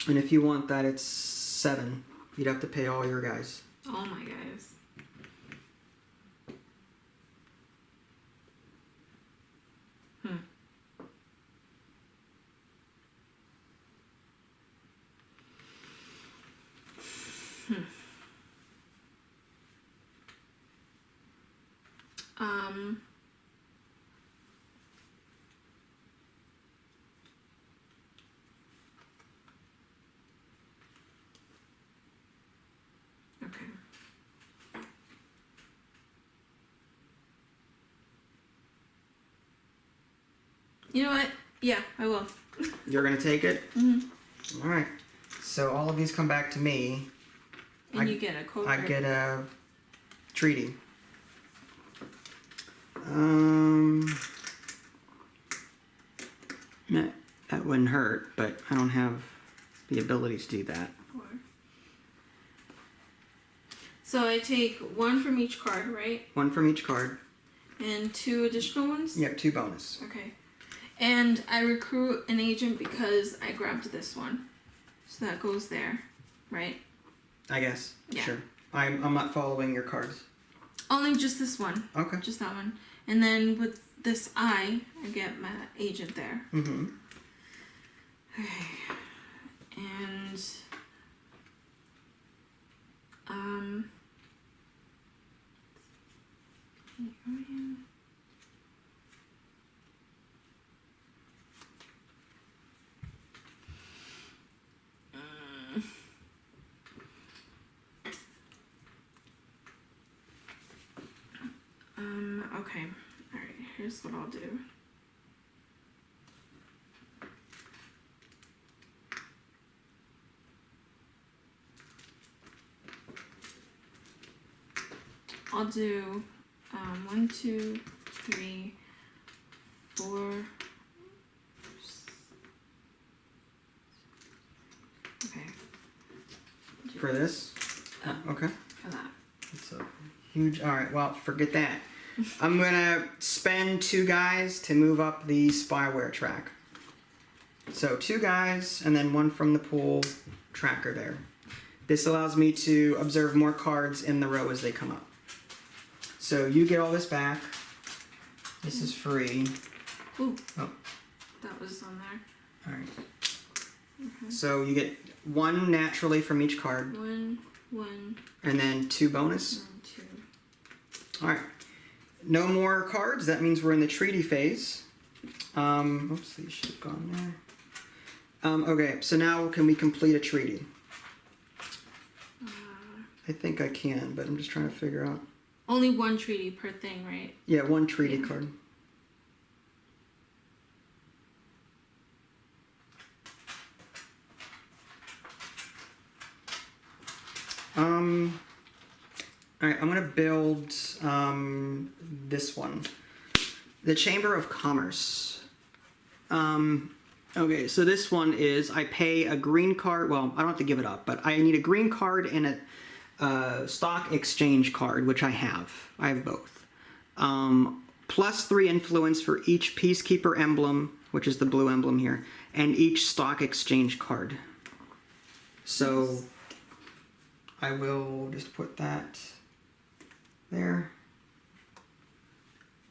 And if you want that, it's 7. You'd have to pay all your guys. All my guys. Okay. You know what? Yeah, I will. You're gonna take it? Mm-hmm. Alright. So all of these come back to me. And you get a code. I get a treaty. That wouldn't hurt, but I don't have the ability to do that. 4. So I take 1 from each card, right? 1 from each card. And 2 additional ones? Yep, 2 bonus. Okay. And I recruit an agent because I grabbed this one. So that goes there, right? I guess. Yeah. Sure. I'm not following your cards. Only just this one. Okay. Just that one. And then with this I get my agent there. Mm-hmm. Okay. And okay. All right. Here's what I'll do. I'll do 1, 2, 3, 4. Okay. For this? Okay. For that. It's a huge... Alright, well, forget that. I'm gonna spend 2 guys to move up the spyware track. So 2 guys, and then 1 from the pool tracker there. This allows me to observe more cards in the row as they come up. So you get all this back. This is free. Ooh. Oh. That was on there. Alright. Okay. So you get 1 naturally from each card. 1, And then 2 bonus. 2. Alright. No more cards. That means we're in the treaty phase. Oops, these should have gone there. Okay, so now can we complete a treaty? I think I can, but I'm just trying to figure out. Only 1 treaty per thing, right? Yeah, 1 treaty card. All right, I'm gonna build this one, the Chamber of Commerce. Okay, so this one is I pay a green card. Well, I don't have to give it up, but I need a green card and a stock exchange card, which I have. I have both. +3 influence for each Peacekeeper emblem, which is the blue emblem here, and each stock exchange card. So I will just put that there.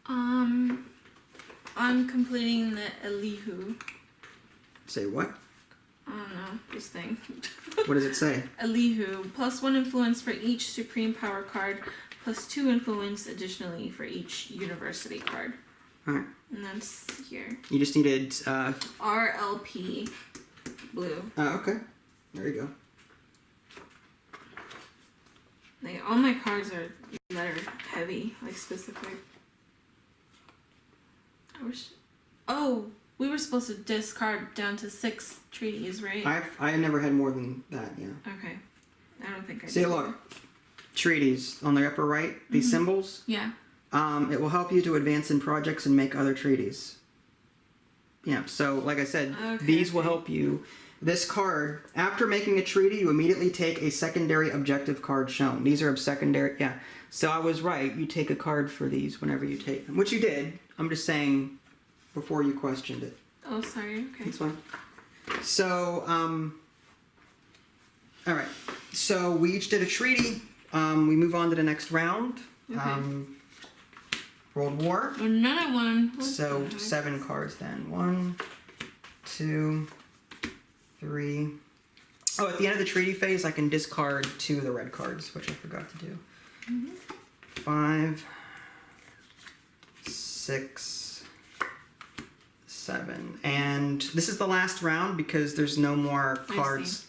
I'm completing the Elihu. Say what? I don't know, this thing. What does it say? Elihu. +1 influence for each Supreme Power card, +2 influence additionally for each University card. Alright. And that's here. You just needed... RLP blue. Okay. There you go. Like, all my cards are letter heavy, like specific. I wish... Oh! We were supposed to discard down to 6 treaties, right? I never had more than that, yeah. Okay. I don't think I did. See, look. Treaties on the upper right, these symbols. Yeah. It will help you to advance in projects and make other treaties. Yeah, so like I said, these will help you. This card, after making a treaty, you immediately take a secondary objective card shown. These are secondary, yeah. So I was right, you take a card for these whenever you take them, which you did. I'm just saying before you questioned it. Oh, sorry, okay. That's fine. So, all right. So we each did a treaty. We move on to the next round. Okay. World War. Well, none I won. What So the heck? 7 cards then. 1, 2, 3. Oh, at the end of the treaty phase, I can discard 2 of the red cards, which I forgot to do. 5, 6, 7. And this is the last round because there's no more cards.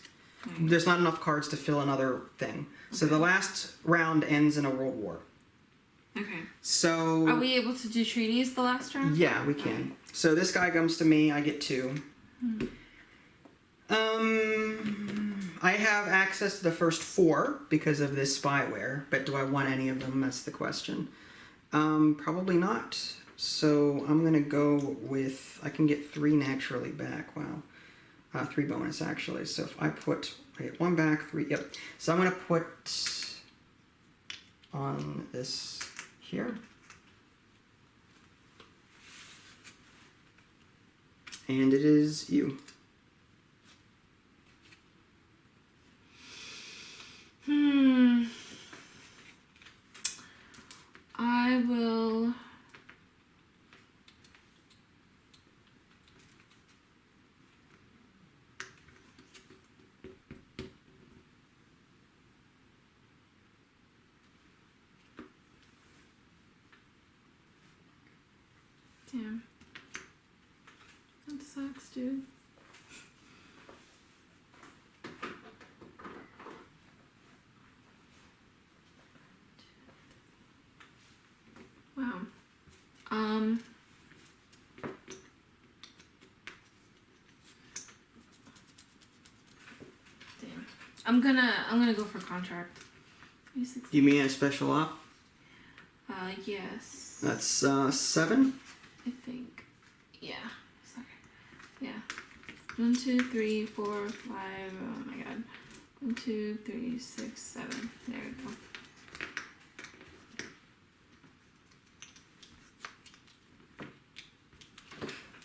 There's not enough cards to fill another thing. So the last round ends in a world war. Okay. So... Are we able to do treaties the last round? Yeah, we can. Okay. So this guy comes to me, I get 2. I have access to the first 4 because of this spyware, but do I want any of them? That's the question. Probably not. So I'm gonna go with, I can get 3 naturally back. Wow. 3 bonus actually. So if I put, I get 1 back, 3, yep. So I'm gonna put on this here. And it is you. I will... Damn. That sucks, dude. Wow. Damn. I'm gonna go for contract. You mean a special op? Yes. That's 7? I think. Yeah. Sorry. Yeah. 1, 2, 3, 4, 5. Oh my god. 1, 2, 3, 6, 7. There we go.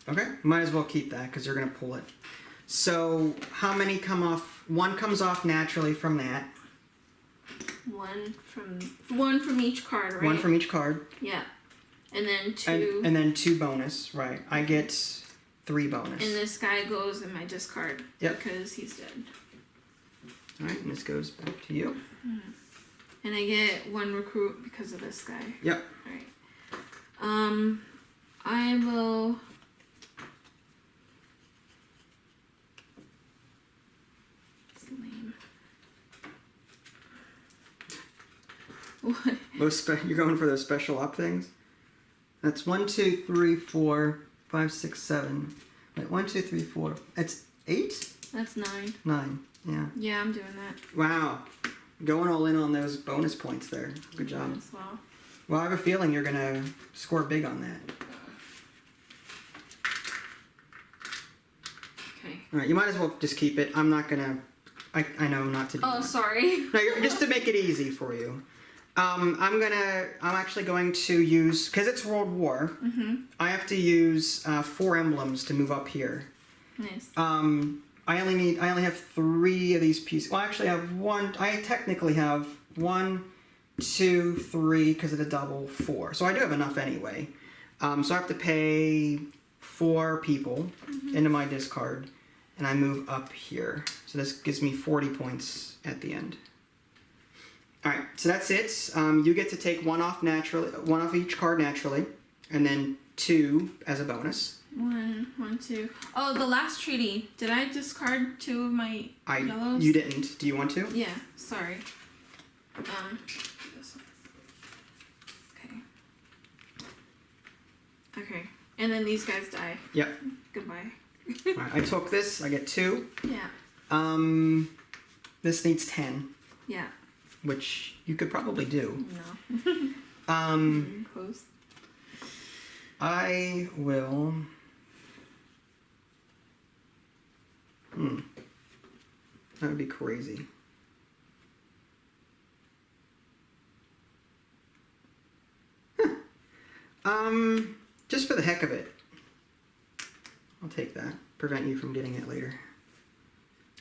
Okay, might as well keep that because you're going to pull it. So how many come off? 1 comes off naturally from that. One from each card, right? 1 from each card. Yeah. And then 2. And then 2 bonus, right. I get 3 bonus. And this guy goes in my discard. Yep. Because he's dead. Alright, and this goes back to you. And I get 1 recruit because of this guy. Yep. Alright. I will... It's lame. What? You're going for those special op things? That's 1, 2, 3, 4, 5, 6, 7. Wait, 1, 2, 3, 4. That's 8? That's 9. 9, yeah. Yeah, I'm doing that. Wow. going all in on those bonus points there. Good job. As well. Well, I have a feeling you're going to score big on that. Okay. All right, you might as well just keep it. I'm not going to... I know not to do that. Oh, sorry. No, just to make it easy for you. I'm actually going to use... Because it's World War, I have to use 4 emblems to move up here. Nice. I only have 3 of these pieces. Well, actually, I have 1. I technically have 1, 2, 3 because of the double 4. So I do have enough anyway. So I have to pay 4 people into my discard, and I move up here. So this gives me 40 points at the end. All right, so that's it. You get to take 1 off naturally, 1 off each card naturally, and then 2 as a bonus. 1, 2. Oh, the last treaty. Did I discard 2 of my yellows? You didn't. Do you want to? Yeah. Sorry. This one. Okay. Okay. And then these guys die. Yep. Goodbye. All right, I took this. I get 2. Yeah. This needs 10. Yeah. Which you could probably do. No. Close. I will. That would be crazy. Just for the heck of it. I'll take that. Prevent you from getting it later.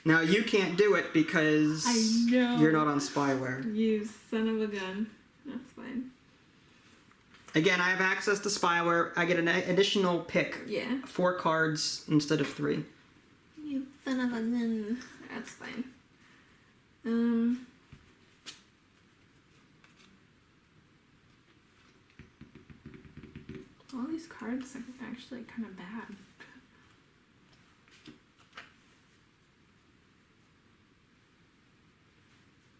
Now you can't do it because I know. you're not on spyware. You son of a gun. That's fine. Again, I have access to spyware. I get an additional pick. Yeah. 4 cards instead of 3. You son of a gun. That's fine. All these cards are actually kind of bad.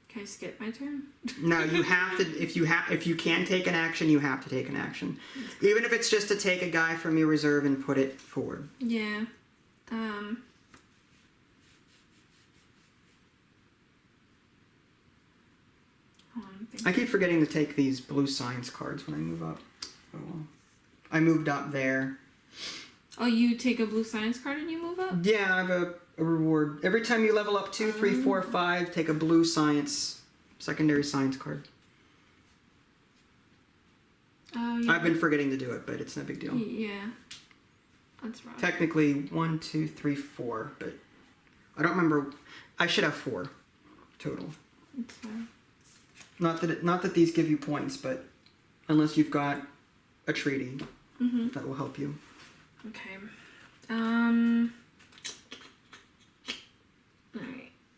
Can I skip my turn? No, you have to. If you can take an action, you have to take an action, even if it's just to take a guy from your reserve and put it forward. Yeah. I keep forgetting to take these blue science cards when I move up. Oh well. I moved up there. Oh, you take a blue science card and you move up? Yeah, I have a reward. Every time you level up 2, 3, 4, 5, take a blue science, secondary science card. Oh, yeah. I've been forgetting to do it, but it's no big deal. Yeah. That's wrong. Technically 1, 2, 3, 4, but I don't remember. I should have 4 total. It's fine. Not that these give you points, but unless you've got a treaty, that will help you. Okay. Alright.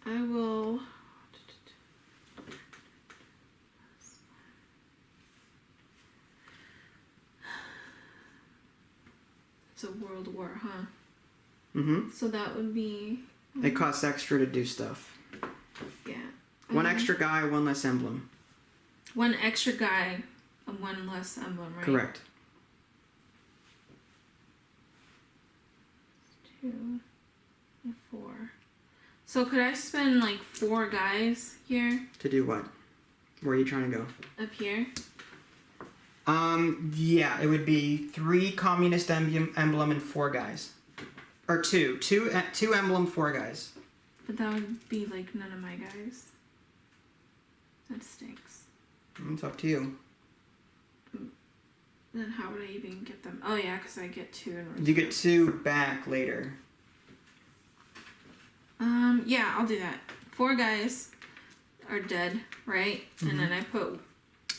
I will... It's a world war, huh? Mm-hmm. So that would be... It costs extra to do stuff. Yeah. 1 extra guy, 1 less emblem. 1 extra guy, and 1 less emblem, right? Correct. 2 and 4. So could I spend like 4 guys here? To do what? Where are you trying to go? Up here? Yeah, it would be 3 communist emblem and 4 guys. Or 2. 2 emblem, 4 guys. But that would be like none of my guys. That stinks. It's up to you. Then how would I even get them? Oh yeah, because I get 2 in reserve. You get 2 back later. Yeah, I'll do that. 4 guys are dead, right? And then I put...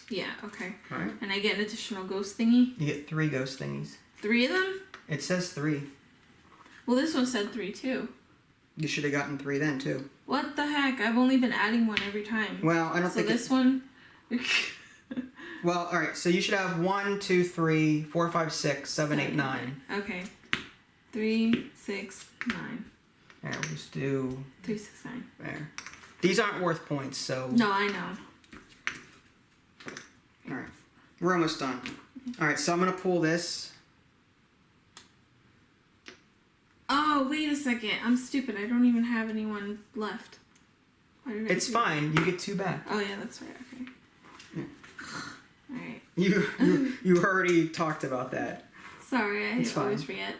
Yeah, okay. Alright. And I get an additional ghost thingy? You get 3 ghost thingies. 3 of them? It says 3. Well, this one said 3 too. You should have gotten 3 then, too. What the heck? I've only been adding 1 every time. Well, I don't think this one... Well, alright, so you should have 1, 2, 3, 4, 5, 6, 7, 8, 9. Okay. 3, 6, 9. There, we'll just do... 3, 6, 9. There. These aren't worth points, so... No, I know. Alright. We're almost done. Alright, so I'm going to pull this. Oh, wait a second. I'm stupid. I don't even have anyone left. Why did I It's do fine. You get 2 back. that? Oh yeah, that's right. Okay. Yeah. All right. You already talked about that. Sorry, I It's fine. always forget.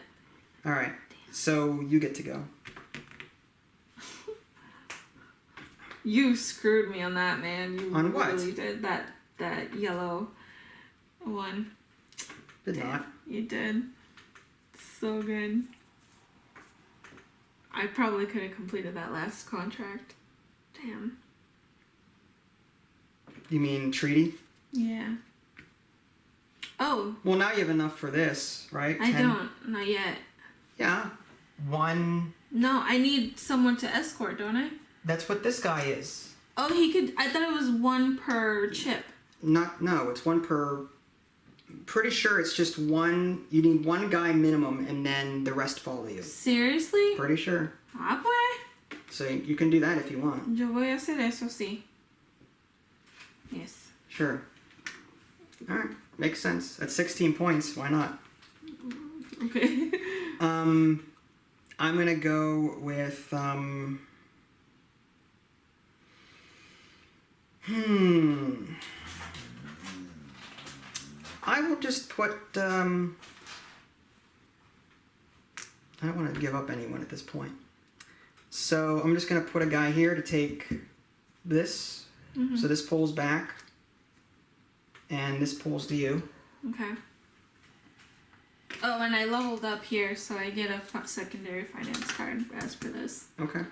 All right. So you get to go. You screwed me on that, man. You On what? really did that yellow one. Did Damn, not. You did. So good. I probably could have completed that last contract. Damn. You mean treaty? Yeah. Oh, Well, now you have enough for this, right? I 10. don't. Not yet. Yeah. 1. No, I need someone to escort, don't I? That's what this guy is. Oh, he could. I thought it was 1 per chip. No, it's 1 per. Pretty sure it's just 1. You need 1 guy minimum, and then the rest follow you. Seriously? Pretty sure. Ah, pues. So you can do that if you want. Yo voy a hacer eso, sí. Yes. Sure. All right, makes sense. At 16 points, why not? Okay. I'm gonna go with I will just put I don't want to give up anyone at this point. So I'm just gonna put a guy here to take this. Mm-hmm. So this pulls back, and this pulls to you. Okay. Oh, and I leveled up here, so I get a secondary finance card as per this. Okay.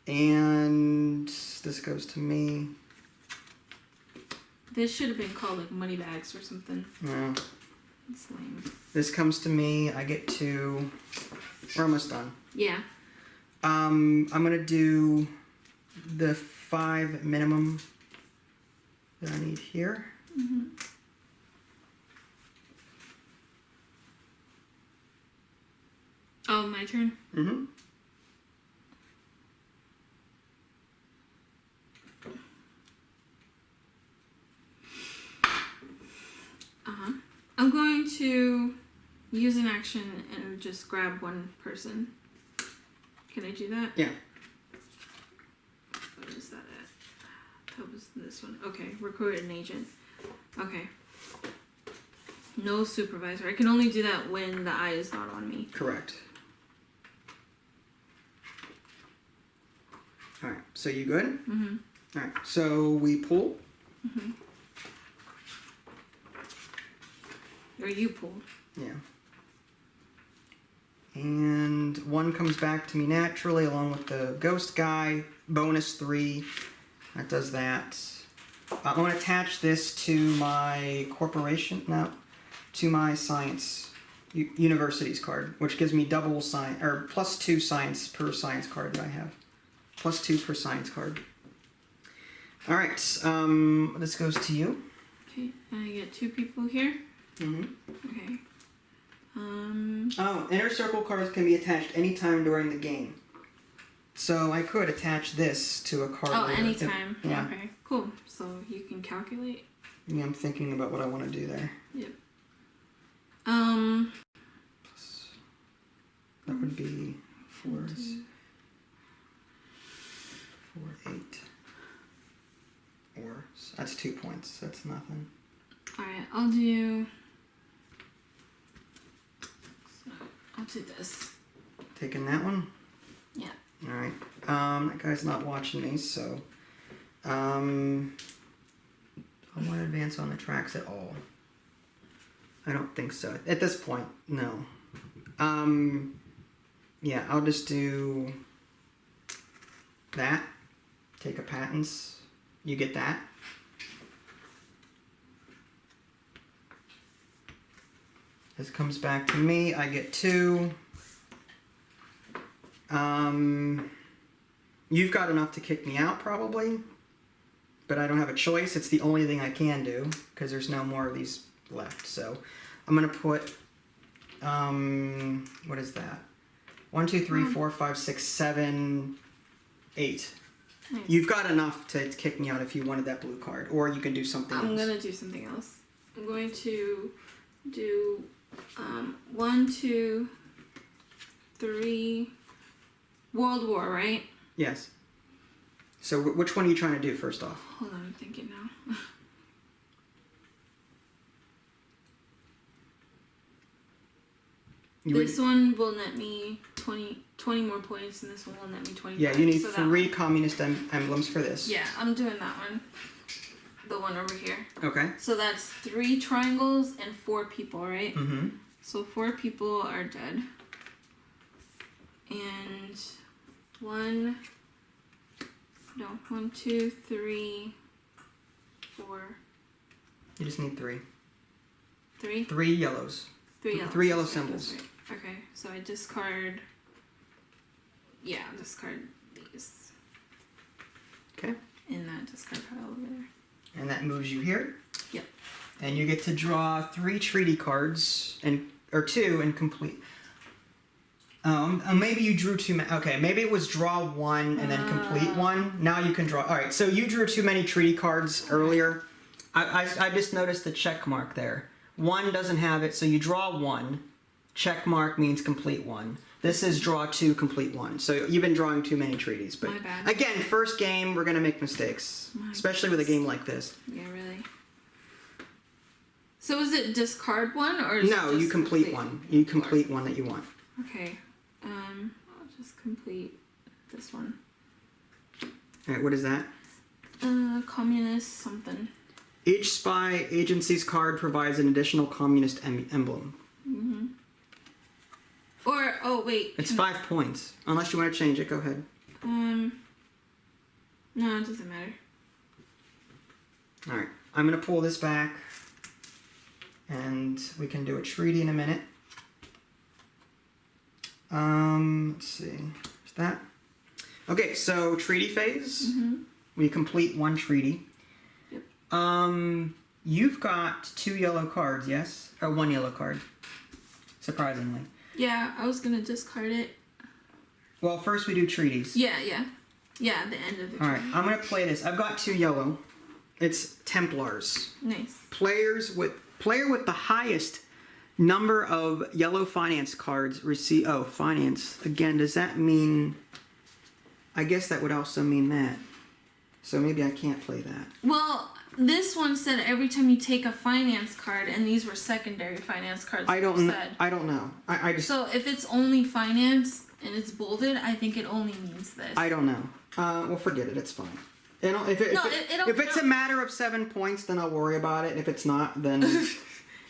And this goes to me. This should have been called like money bags or something. No. It's lame. This comes to me. I get to. We're almost done. Yeah. I'm gonna do the 5 minimum that I need here. Mm-hmm. Oh, my turn? Mm-hmm. Uh-huh. I'm going to use an action and just grab 1 person. Can I do that? Yeah. What is that at? That was this one. Okay, recruit an agent. Okay. No supervisor. I can only do that when the eye is not on me. Correct. All right. So you good? Mm-hmm. All right. So we pull. Mm-hmm. Or you pull. Yeah. And 1 comes back to me naturally along with the ghost guy. Bonus 3. That does that. I'm going to attach this to my corporation. No. To my science. Universities card. Which gives me double science. Or +2 science per science card that I have. +2 per science card. Alright. This goes to you. Okay. And I get 2 people here. Mm-hmm. Okay. Oh, inner circle cards can be attached anytime during the game. So I could attach this to a card. Oh, later. anytime. Yeah. Okay, cool. So you can calculate. Yeah, I'm thinking about what I want to do there. Yep. That would be 4, 4, 8. Or that's 2 points. That's nothing. Alright, I'll do this. Taking that one. Yeah. All right. That guy's not watching me, so I want to advance on the tracks at all. I don't think so. At this point, no. Yeah, I'll just do that. Take a patents. You get that. This comes back to me. I get 2. You've got enough to kick me out, probably. But I don't have a choice. It's the only thing I can do, because there's no more of these left. So I'm going to put, what is that? 1, 2, 3, 4, 5, 6, 7, 8. Nice. You've got enough to kick me out if you wanted that blue card, or you can do something else. I'm gonna do something else. I'm going to do 1, 2, 3, World War, right? Yes. So which one are you trying to do first off? Hold on, I'm thinking now. This one will net me 20 more points, and this one will net me 25. Yeah, you need so 3 communist emblems for this. Yeah, I'm doing that one. The one over here. Okay. So that's 3 triangles and 4 people, right? Mm-hmm. So 4 people are dead. And 1, 2, 3, 4. You just need 3. 3? 3 yellows. 3 yellows. 3 yellow symbols. Right. Okay, so I discard. Yeah, I'll discard these. Okay. In that discard pile over there. And that moves you here. Yep. And you get to draw 3 treaty cards, or 2 and complete. Maybe you drew too many. Okay, maybe it was draw 1 and then complete 1. Now you can draw. All right, so you drew too many treaty cards earlier. I just noticed the check mark there. 1 doesn't have it, so you draw 1. Check mark means complete 1. This is draw 2, complete 1. So you've been drawing too many treaties. But my bad. Again, first game, we're going to make mistakes. Especially with a game like this. Yeah, really. So is it discard 1 or is No, it just you complete 1. You complete 1 that you want. Okay. I'll just complete this one. All right, what is that? Communist something. Each spy agency's card provides an additional communist emblem. Mm-hmm. Or, oh, wait. It's 5 points. Unless you want to change it, go ahead. No, it doesn't matter. Alright, I'm going to pull this back. And we can do a treaty in a minute. Let's see. There's that. Okay, so treaty phase. Mm-hmm. We complete 1 treaty. Yep. You've got 2 yellow cards, yes? Or 1 yellow card. Surprisingly. Yeah, I was gonna discard it. Well, first we do treaties. Yeah, yeah. Yeah, at the end of the Alright, I'm gonna play this. I've got 2 yellow. It's Templars. Nice. Player with the highest number of yellow finance cards receive... Oh, finance. Again, does that mean... I guess that would also mean that. So maybe I can't play that. Well, this one said every time you take a finance card, and these were secondary finance cards. I don't know. said. I don't know. I just... So if it's only finance and it's bolded, I think it only means this. I don't know. Well, forget it. It's fine. If it's a matter of 7 points, then I'll worry about it. And if it's not, then...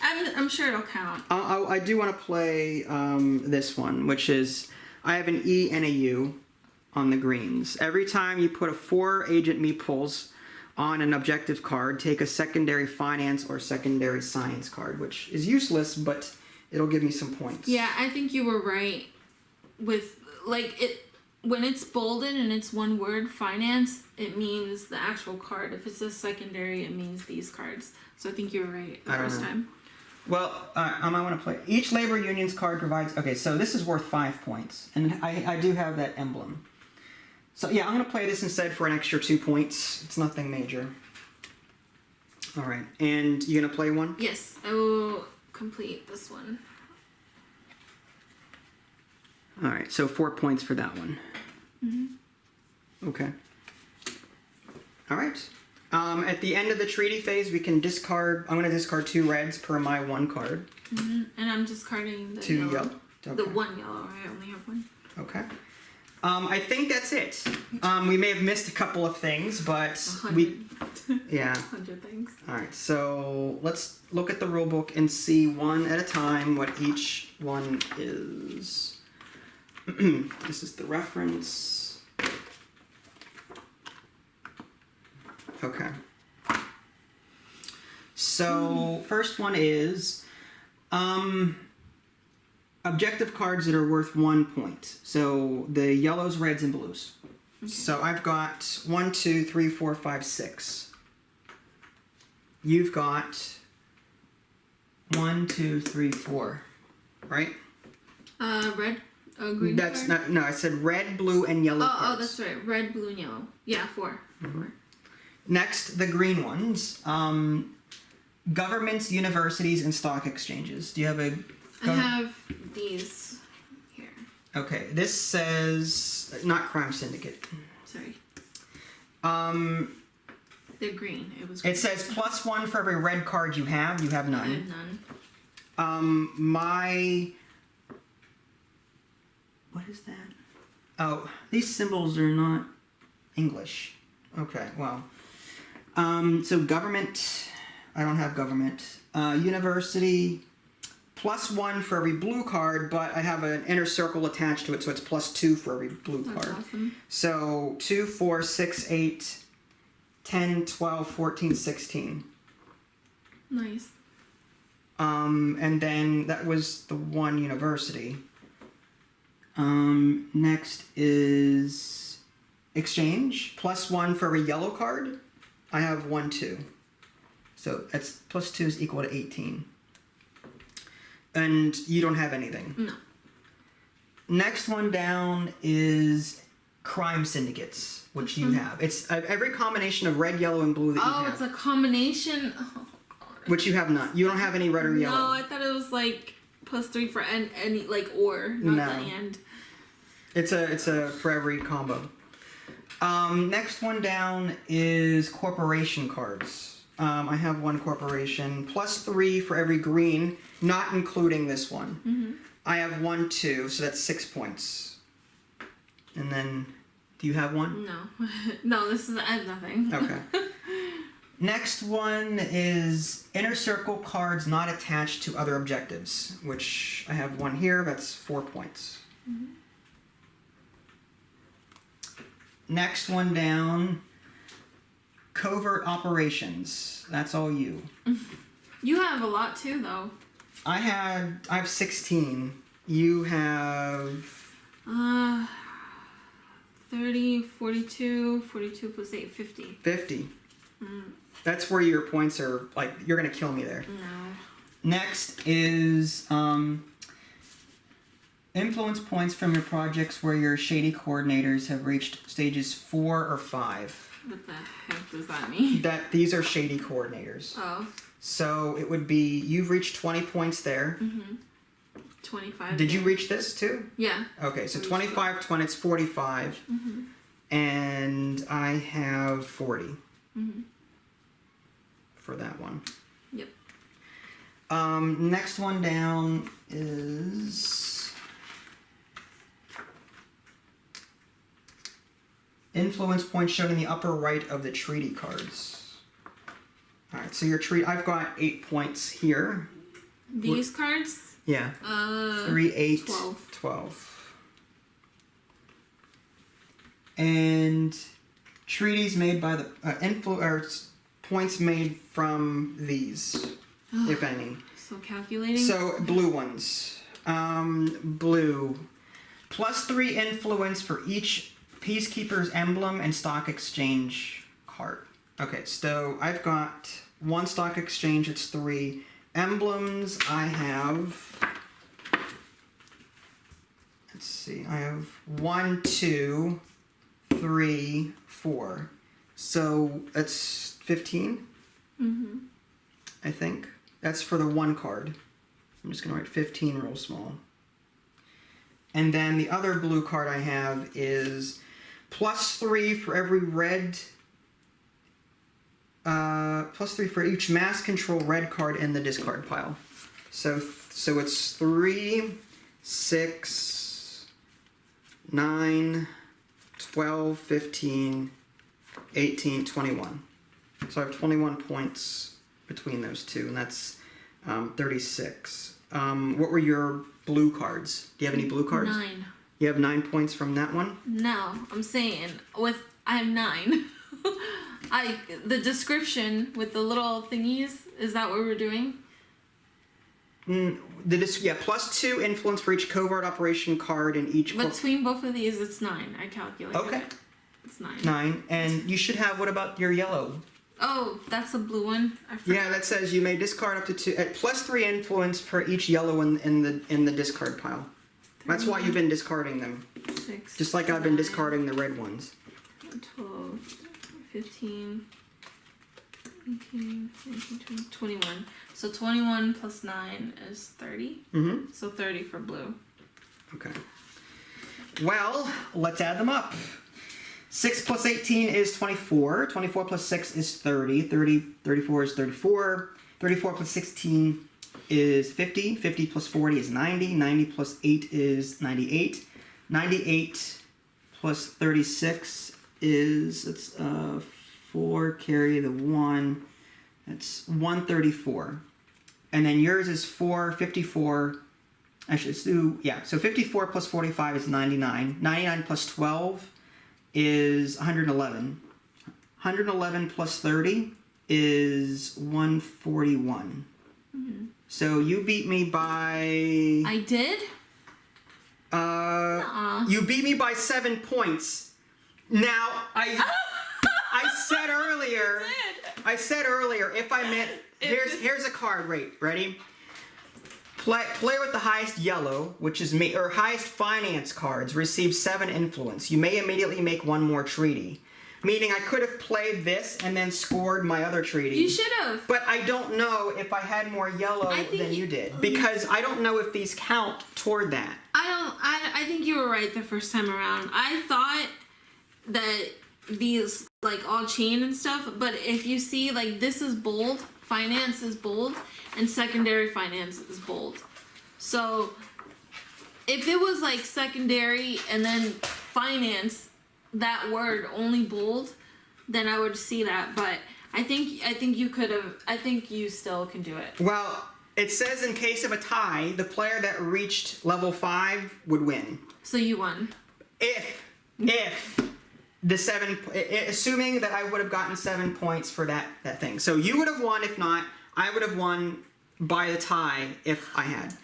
I'm sure it'll count. I do want to play this one, which is... I have an E and a U on the greens. Every time you put a 4 agent meeples on an objective card, take a secondary finance or secondary science card, which is useless, but it'll give me some points. Yeah, I think you were right with, like, it. When it's bolded and it's one word, finance, it means the actual card. If it's a secondary, it means these cards. So I think you were right the first time. Well, I might want to play. Each labor union's card provides... Okay, so this is worth 5 points. And I do have that emblem. So yeah, I'm going to play this instead for an extra 2 points. It's nothing major. Alright, and you going to play one? Yes, I will complete this one. Alright, so 4 points for that one. Mm-hmm. Okay. Alright. At the end of the treaty phase, we can discard... I'm going to discard 2 reds per my 1 card. Mm-hmm. And I'm discarding the 2 yellow. Okay. The 1 yellow, I only have 1. Okay. I think that's it. We may have missed a couple of things, but 100. Yeah. 100 things. Alright, so let's look at the rule book and see one at a time what each one is. This is the reference. Okay. So, first one is objective cards that are worth 1 point. So, the yellows, reds, and blues. Okay. So, I've got 1, 2, 3, 4, 5, 6. You've got 1, 2, 3, 4. Right? Red. Oh, green. That's not. No, I said red, blue, and yellow cards. Oh, that's right. Red, blue, and yellow. Yeah, 4. Mm-hmm. 4. Next, the green ones. Governments, universities, and stock exchanges. Do you have a... I have these here. Okay, this says not Crime Syndicate. Sorry. Um, They're green. It was green. It says +1 for every red card you have. You have none. I have none. What is that? Oh, these symbols are not English. Okay, well. So government, I don't have government. University, +1 for every blue card, but I have an inner circle attached to it, so it's +2 for every blue That's card. awesome. So 2, 4, 6, 8, 10, 12, 14, 16. Nice. And then that was the one university. Next is exchange, +1 for every yellow card. I have 1, 2. So that's +2 is equal to 18. And you don't have anything. No. Next one down is crime syndicates, which you have. It's every combination of red, yellow, and blue that you have. Oh, it's a combination. Oh, God. Which you have none. You don't have any red or yellow. No, I thought it was like +3 for any like or, not No. the and. It's a for every combo. Next one down is corporation cards. I have one corporation, +3 for every green, not including this one. Mm-hmm. I have 1, 2, so that's 6 points. And then, do you have one? No. No, I have nothing. Okay. Next one is inner circle cards not attached to other objectives, which I have one here, that's 4 points. Mm-hmm. Next one down, covert operations. That's all you. You have a lot too, though. I have 16. You have 30, 42, 42 plus 8, 50. 50. Mm. That's where your points are, like, you're gonna kill me there. No. Next is influence points from your projects where your shady coordinators have reached stages 4 or 5. What the heck does that mean? That these are shady coordinators. Oh. So it would be you've reached 20 points there. Mm-hmm. 25. Did you reach this too? Yeah. Okay, so 25, 20, it's 45. Mm-hmm. And I have 40 Mm-hmm. for that one. Yep. Next one down is influence points shown in the upper right of the treaty cards. Alright, so your treaty, I've got 8 points here. These cards? Yeah. 3, 8, 12. 12. And treaties made by the or points made from these, if any. So calculating? So blue ones. Blue. +3 influence for each Peacekeeper's emblem and stock exchange card. Okay, so I've got one stock exchange, it's 3. Emblems, I have... Let's see, I have 1, 2, 3, 4. So that's 15, Mm-hmm. I think. That's for the one card. I'm just going to write 15 real small. And then the other blue card I have is +3 for every red... +3 for each mass control red card in the discard pile. So it's 3, 6, 9, 12, 15, 18, 21. So I have 21 points between those two, and that's 36. What were your blue cards? Do you have any blue cards? 9. You have 9 points from that one? No, I'm saying I have 9. The description with the little thingies, is that what we're doing? +2 influence for each covert operation card in each... Between both of these, it's 9. I calculated. Okay. It's 9. 9. And you should have, what about your yellow? Oh, that's the blue one? I forgot. Yeah, that says you may discard up to 2... +3 influence for each yellow in the discard pile. That's why you've been discarding them. 6, Just like I've been 9, discarding the red ones. 12, 15, 18, 19, 20, 21. So 21 plus 9 is 30. Mm-hmm. So 30 for blue. Okay. Well, let's add them up. 6 plus 18 is 24. 24 plus 6 is 30. 34 is 34. 34 plus 16 is 50. 50 plus 40 is 90. 90 plus 8 is 98. 98 plus 36 is, it's 4, carry the 1. That's 134. And then yours is 454. Actually, let's do, yeah. So 54 plus 45 is 99. 99 plus 12 is 111. 111 plus 30 is 141. Mm-hmm. So you beat me by... I did? You beat me by 7 points. Now, I said earlier, if I meant... Here's a card, ready? Player with the highest yellow, which is me, or highest finance cards, receives 7 influence. You may immediately make 1 more treaty. Meaning I could have played this and then scored my other treaty. You should have. But I don't know if I had more yellow than you did. Because I don't know if these count toward that. I think you were right the first time around. I thought that these, like, all chain and stuff, but if you see, like, this is bold, finance is bold, and secondary finance is bold. So if it was like secondary and then finance, that word only bold, then I would see that. But I think you could have. I think you still can do it. Well, it says in case of a tie, the player that reached level 5 would win. So you won. If the 7, assuming that I would have gotten 7 points for that thing. So you would have won. If not, I would have won by the tie if I had.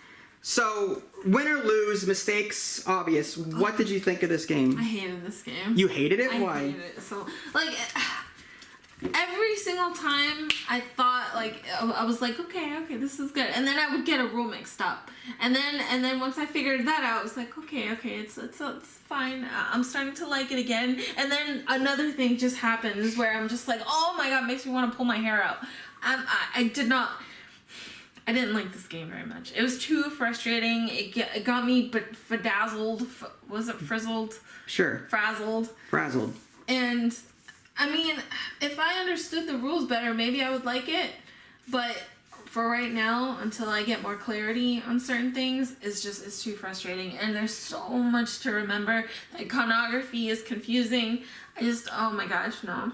So, win or lose, mistakes obvious. What did you think of this game? I hated this game. You hated it? I Why? hated it. So, like, every single time I thought, like, I was like, okay, this is good. And then I would get a rule mixed up. And then once I figured that out, I was like, okay, it's fine. I'm starting to like it again. And then another thing just happens where I'm just like, oh my god, it makes me want to pull my hair out. I didn't like this game very much. It was too frustrating. It got me bedazzled. Was it frizzled? Sure. Frazzled. And, I mean, if I understood the rules better, maybe I would like it. But for right now, until I get more clarity on certain things, it's too frustrating. And there's so much to remember. The iconography is confusing. Oh my gosh, no.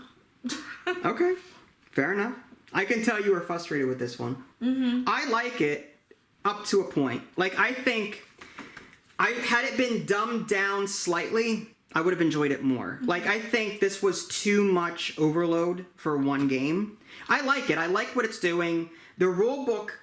Okay. Fair enough. I can tell you were frustrated with this one. Mm-hmm. I like it up to a point. Like, I think, had it been dumbed down slightly, I would have enjoyed it more. Mm-hmm. Like, I think this was too much overload for one game. I like it. I like what it's doing. The rule book,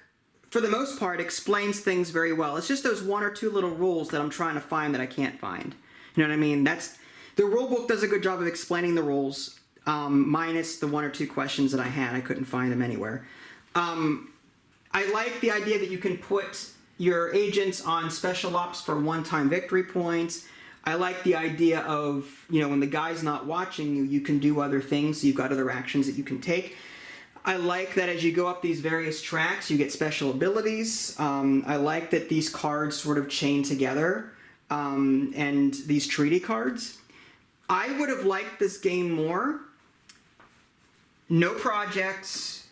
for the most part, explains things very well. It's just those 1 or 2 little rules that I'm trying to find that I can't find. You know what I mean? The rule book does a good job of explaining the rules. Minus the 1 or 2 questions that I had. I couldn't find them anywhere. I like the idea that you can put your agents on special ops for one-time victory points. I like the idea of, when the guy's not watching you, you can do other things. So you've got other actions that you can take. I like that as you go up these various tracks, you get special abilities. I like that these cards sort of chain together, and these treaty cards. I would have liked this game more. No projects,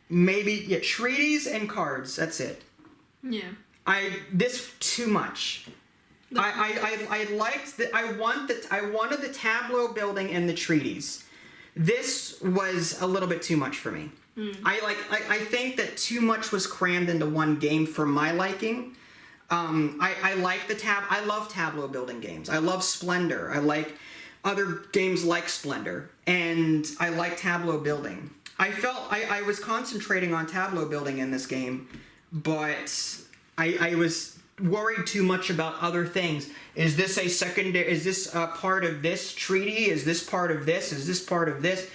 maybe treaties and cards. That's it. Yeah. This too much. I liked that. I wanted the tableau building and the treaties. This was a little bit too much for me. Mm. I think that too much was crammed into one game for my liking. I like I love tableau building games. I love Splendor. I like other games like Splendor, and I like tableau building. I felt I was concentrating on tableau building in this game, but I was worried too much about other things. Is this a secondary? Is this a part of this treaty? Is this part of this? Is this part of this?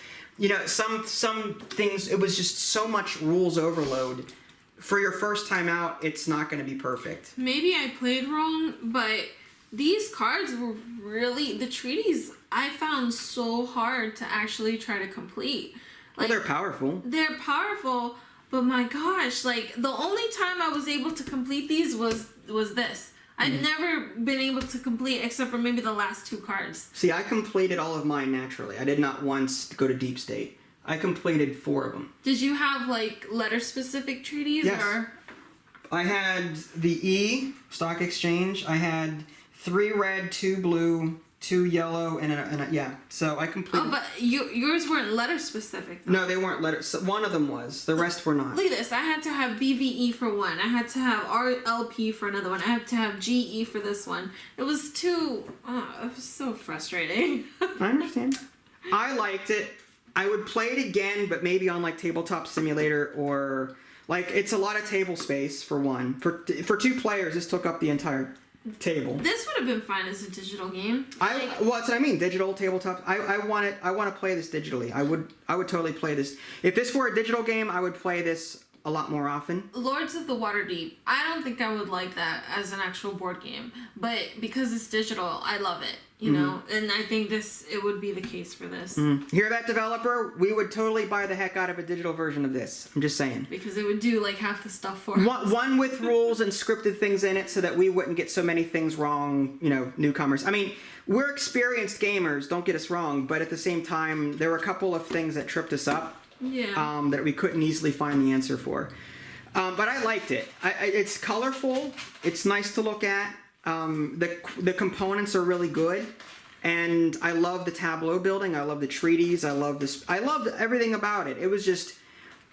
Some things. It was just so much rules overload. For your first time out, it's not going to be perfect. Maybe I played wrong, but these cards were really, the treaties I found so hard to actually try to complete. Well, they're powerful. They're powerful, but my gosh, like, the only time I was able to complete these was this. I've never been able to complete except for maybe the last 2 cards. See, I completed all of mine naturally. I did not once go to deep state. I completed 4 of them. Did you have like letter-specific treaties? Yes. Or? I had the E, Stock Exchange. I had 3 red, 2 blue, 2 yellow, and a yeah. So I completed. Oh, but yours weren't letter-specific. No, they weren't letters. So one of them was. The rest were not. Look at this. I had to have BVE for one. I had to have RLP for another one. I had to have GE for this one. It was too... it was so frustrating. I understand. I liked it. I would play it again, but maybe on like Tabletop Simulator or... Like, it's a lot of table space, for one. For 2 players, this took up the entire table. This would have been fine as a digital game. Well, that's what I mean. Digital tabletop. I want to play this digitally. I would totally play this. If this were a digital game, I would play this a lot more often. Lords of the Waterdeep. I don't think I would like that as an actual board game, but because it's digital, I love it. You know, and I think it would be the case for this. Hear that, developer? We would totally buy the heck out of a digital version of this. I'm just saying. Because it would do like half the stuff for us. One with rules and scripted things in it so that we wouldn't get so many things wrong, you know, newcomers. I mean, we're experienced gamers, don't get us wrong, but at the same time, there were a couple of things that tripped us up. Yeah. That we couldn't easily find the answer for. But I liked it. It's colorful. It's nice to look at. The components are really good. And I love the tableau building. I love the treaties. I love this. I loved everything about it. It was just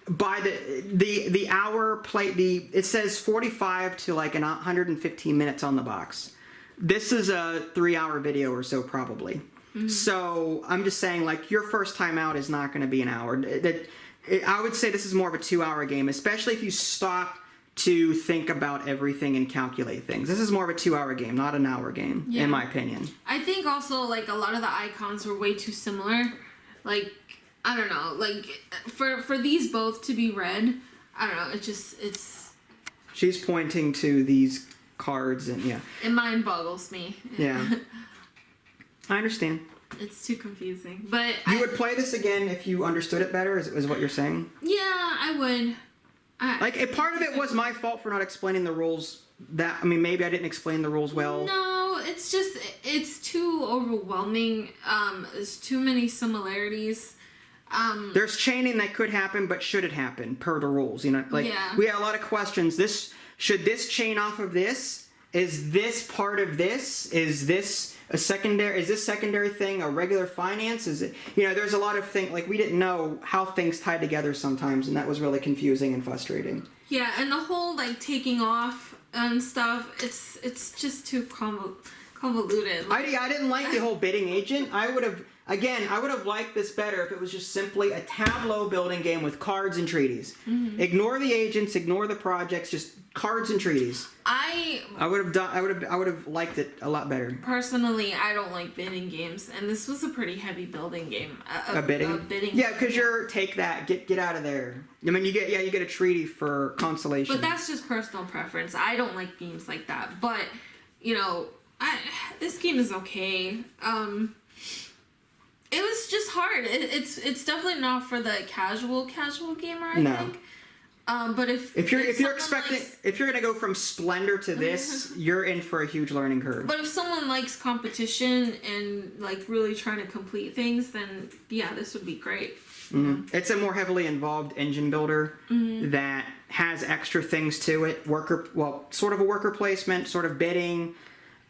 by the hour play. It says 45 to like 115 minutes on the box. This is a 3-hour video or so probably. So I'm just saying, like, your first time out is not going to be an hour. I would say this is more of a 2-hour game, especially if you stop to think about everything and calculate things. This is more of a 2-hour game, not an hour game, in my opinion. I think also, like, a lot of the icons were way too similar. Like, I don't know, like, for these both to be red, I don't know, it's... She's pointing to these cards and, yeah. It mind boggles me. Yeah. I understand. It's too confusing, but... You would play this again if you understood it better, is what you're saying? Yeah, I would. Like, a part of it was my fault for not explaining the rules. Maybe I didn't explain the rules well. No, it's just, it's too overwhelming. There's too many similarities. There's chaining that could happen, but should it happen, per the rules, you know? Like, we had a lot of questions. Should this chain off of this? Is this part of this? Is this secondary thing a regular finance? Is it, you know, there's a lot of things, like, we didn't know how things tied together sometimes, and that was really confusing and frustrating. Yeah, and the whole, like, taking off and stuff, it's just too convoluted. I didn't like the whole bidding agent. I would have liked this better if it was just simply a tableau building game with cards and treaties. Ignore the agents, ignore the projects, just cards and treaties. I would have liked it a lot better. Personally, I don't like bidding games, and this was a pretty heavy building game. A bidding? Yeah, because take that, get out of there. I mean, you get a treaty for consolation. But that's just personal preference. I don't like games like that. But, you know, this game is okay. It was just hard. It's definitely not for the casual gamer, I think. But if you're gonna go from Splendor to this, you're in for a huge learning curve. But if someone likes competition and like really trying to complete things, then yeah, this would be great. It's a more heavily involved engine builder that has extra things to it. Sort of a worker placement, sort of bidding.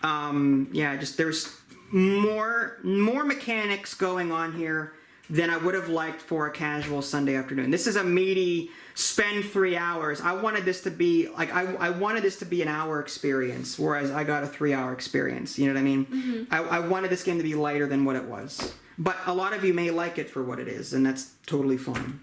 There's more mechanics going on here than I would have liked for a casual Sunday afternoon. This is a meaty spend 3 hours. I wanted this to be like I wanted this to be an hour experience, whereas I got a 3-hour experience. You know what I mean? I wanted this game to be lighter than what it was. But a lot of you may like it for what it is, and that's totally fine.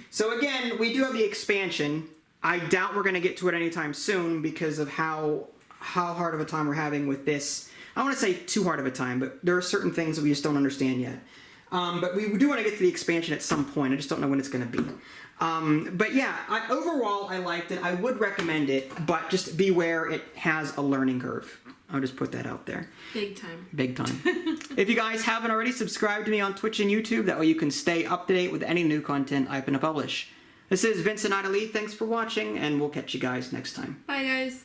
So again, we do have the expansion. I doubt we're going to get to it anytime soon because of how hard of a time we're having with this. I don't want to say too hard of a time, but there are certain things that we just don't understand yet. But we do want to get to the expansion at some point. I just don't know when it's going to be. But yeah, overall, I liked it. I would recommend it, but just beware, it has a learning curve. I'll just put that out there. Big time. Big time. If you guys haven't already, subscribe to me on Twitch and YouTube. That way you can stay up to date with any new content I happen to publish. This is Vincent Lee. Thanks for watching, and we'll catch you guys next time. Bye, guys.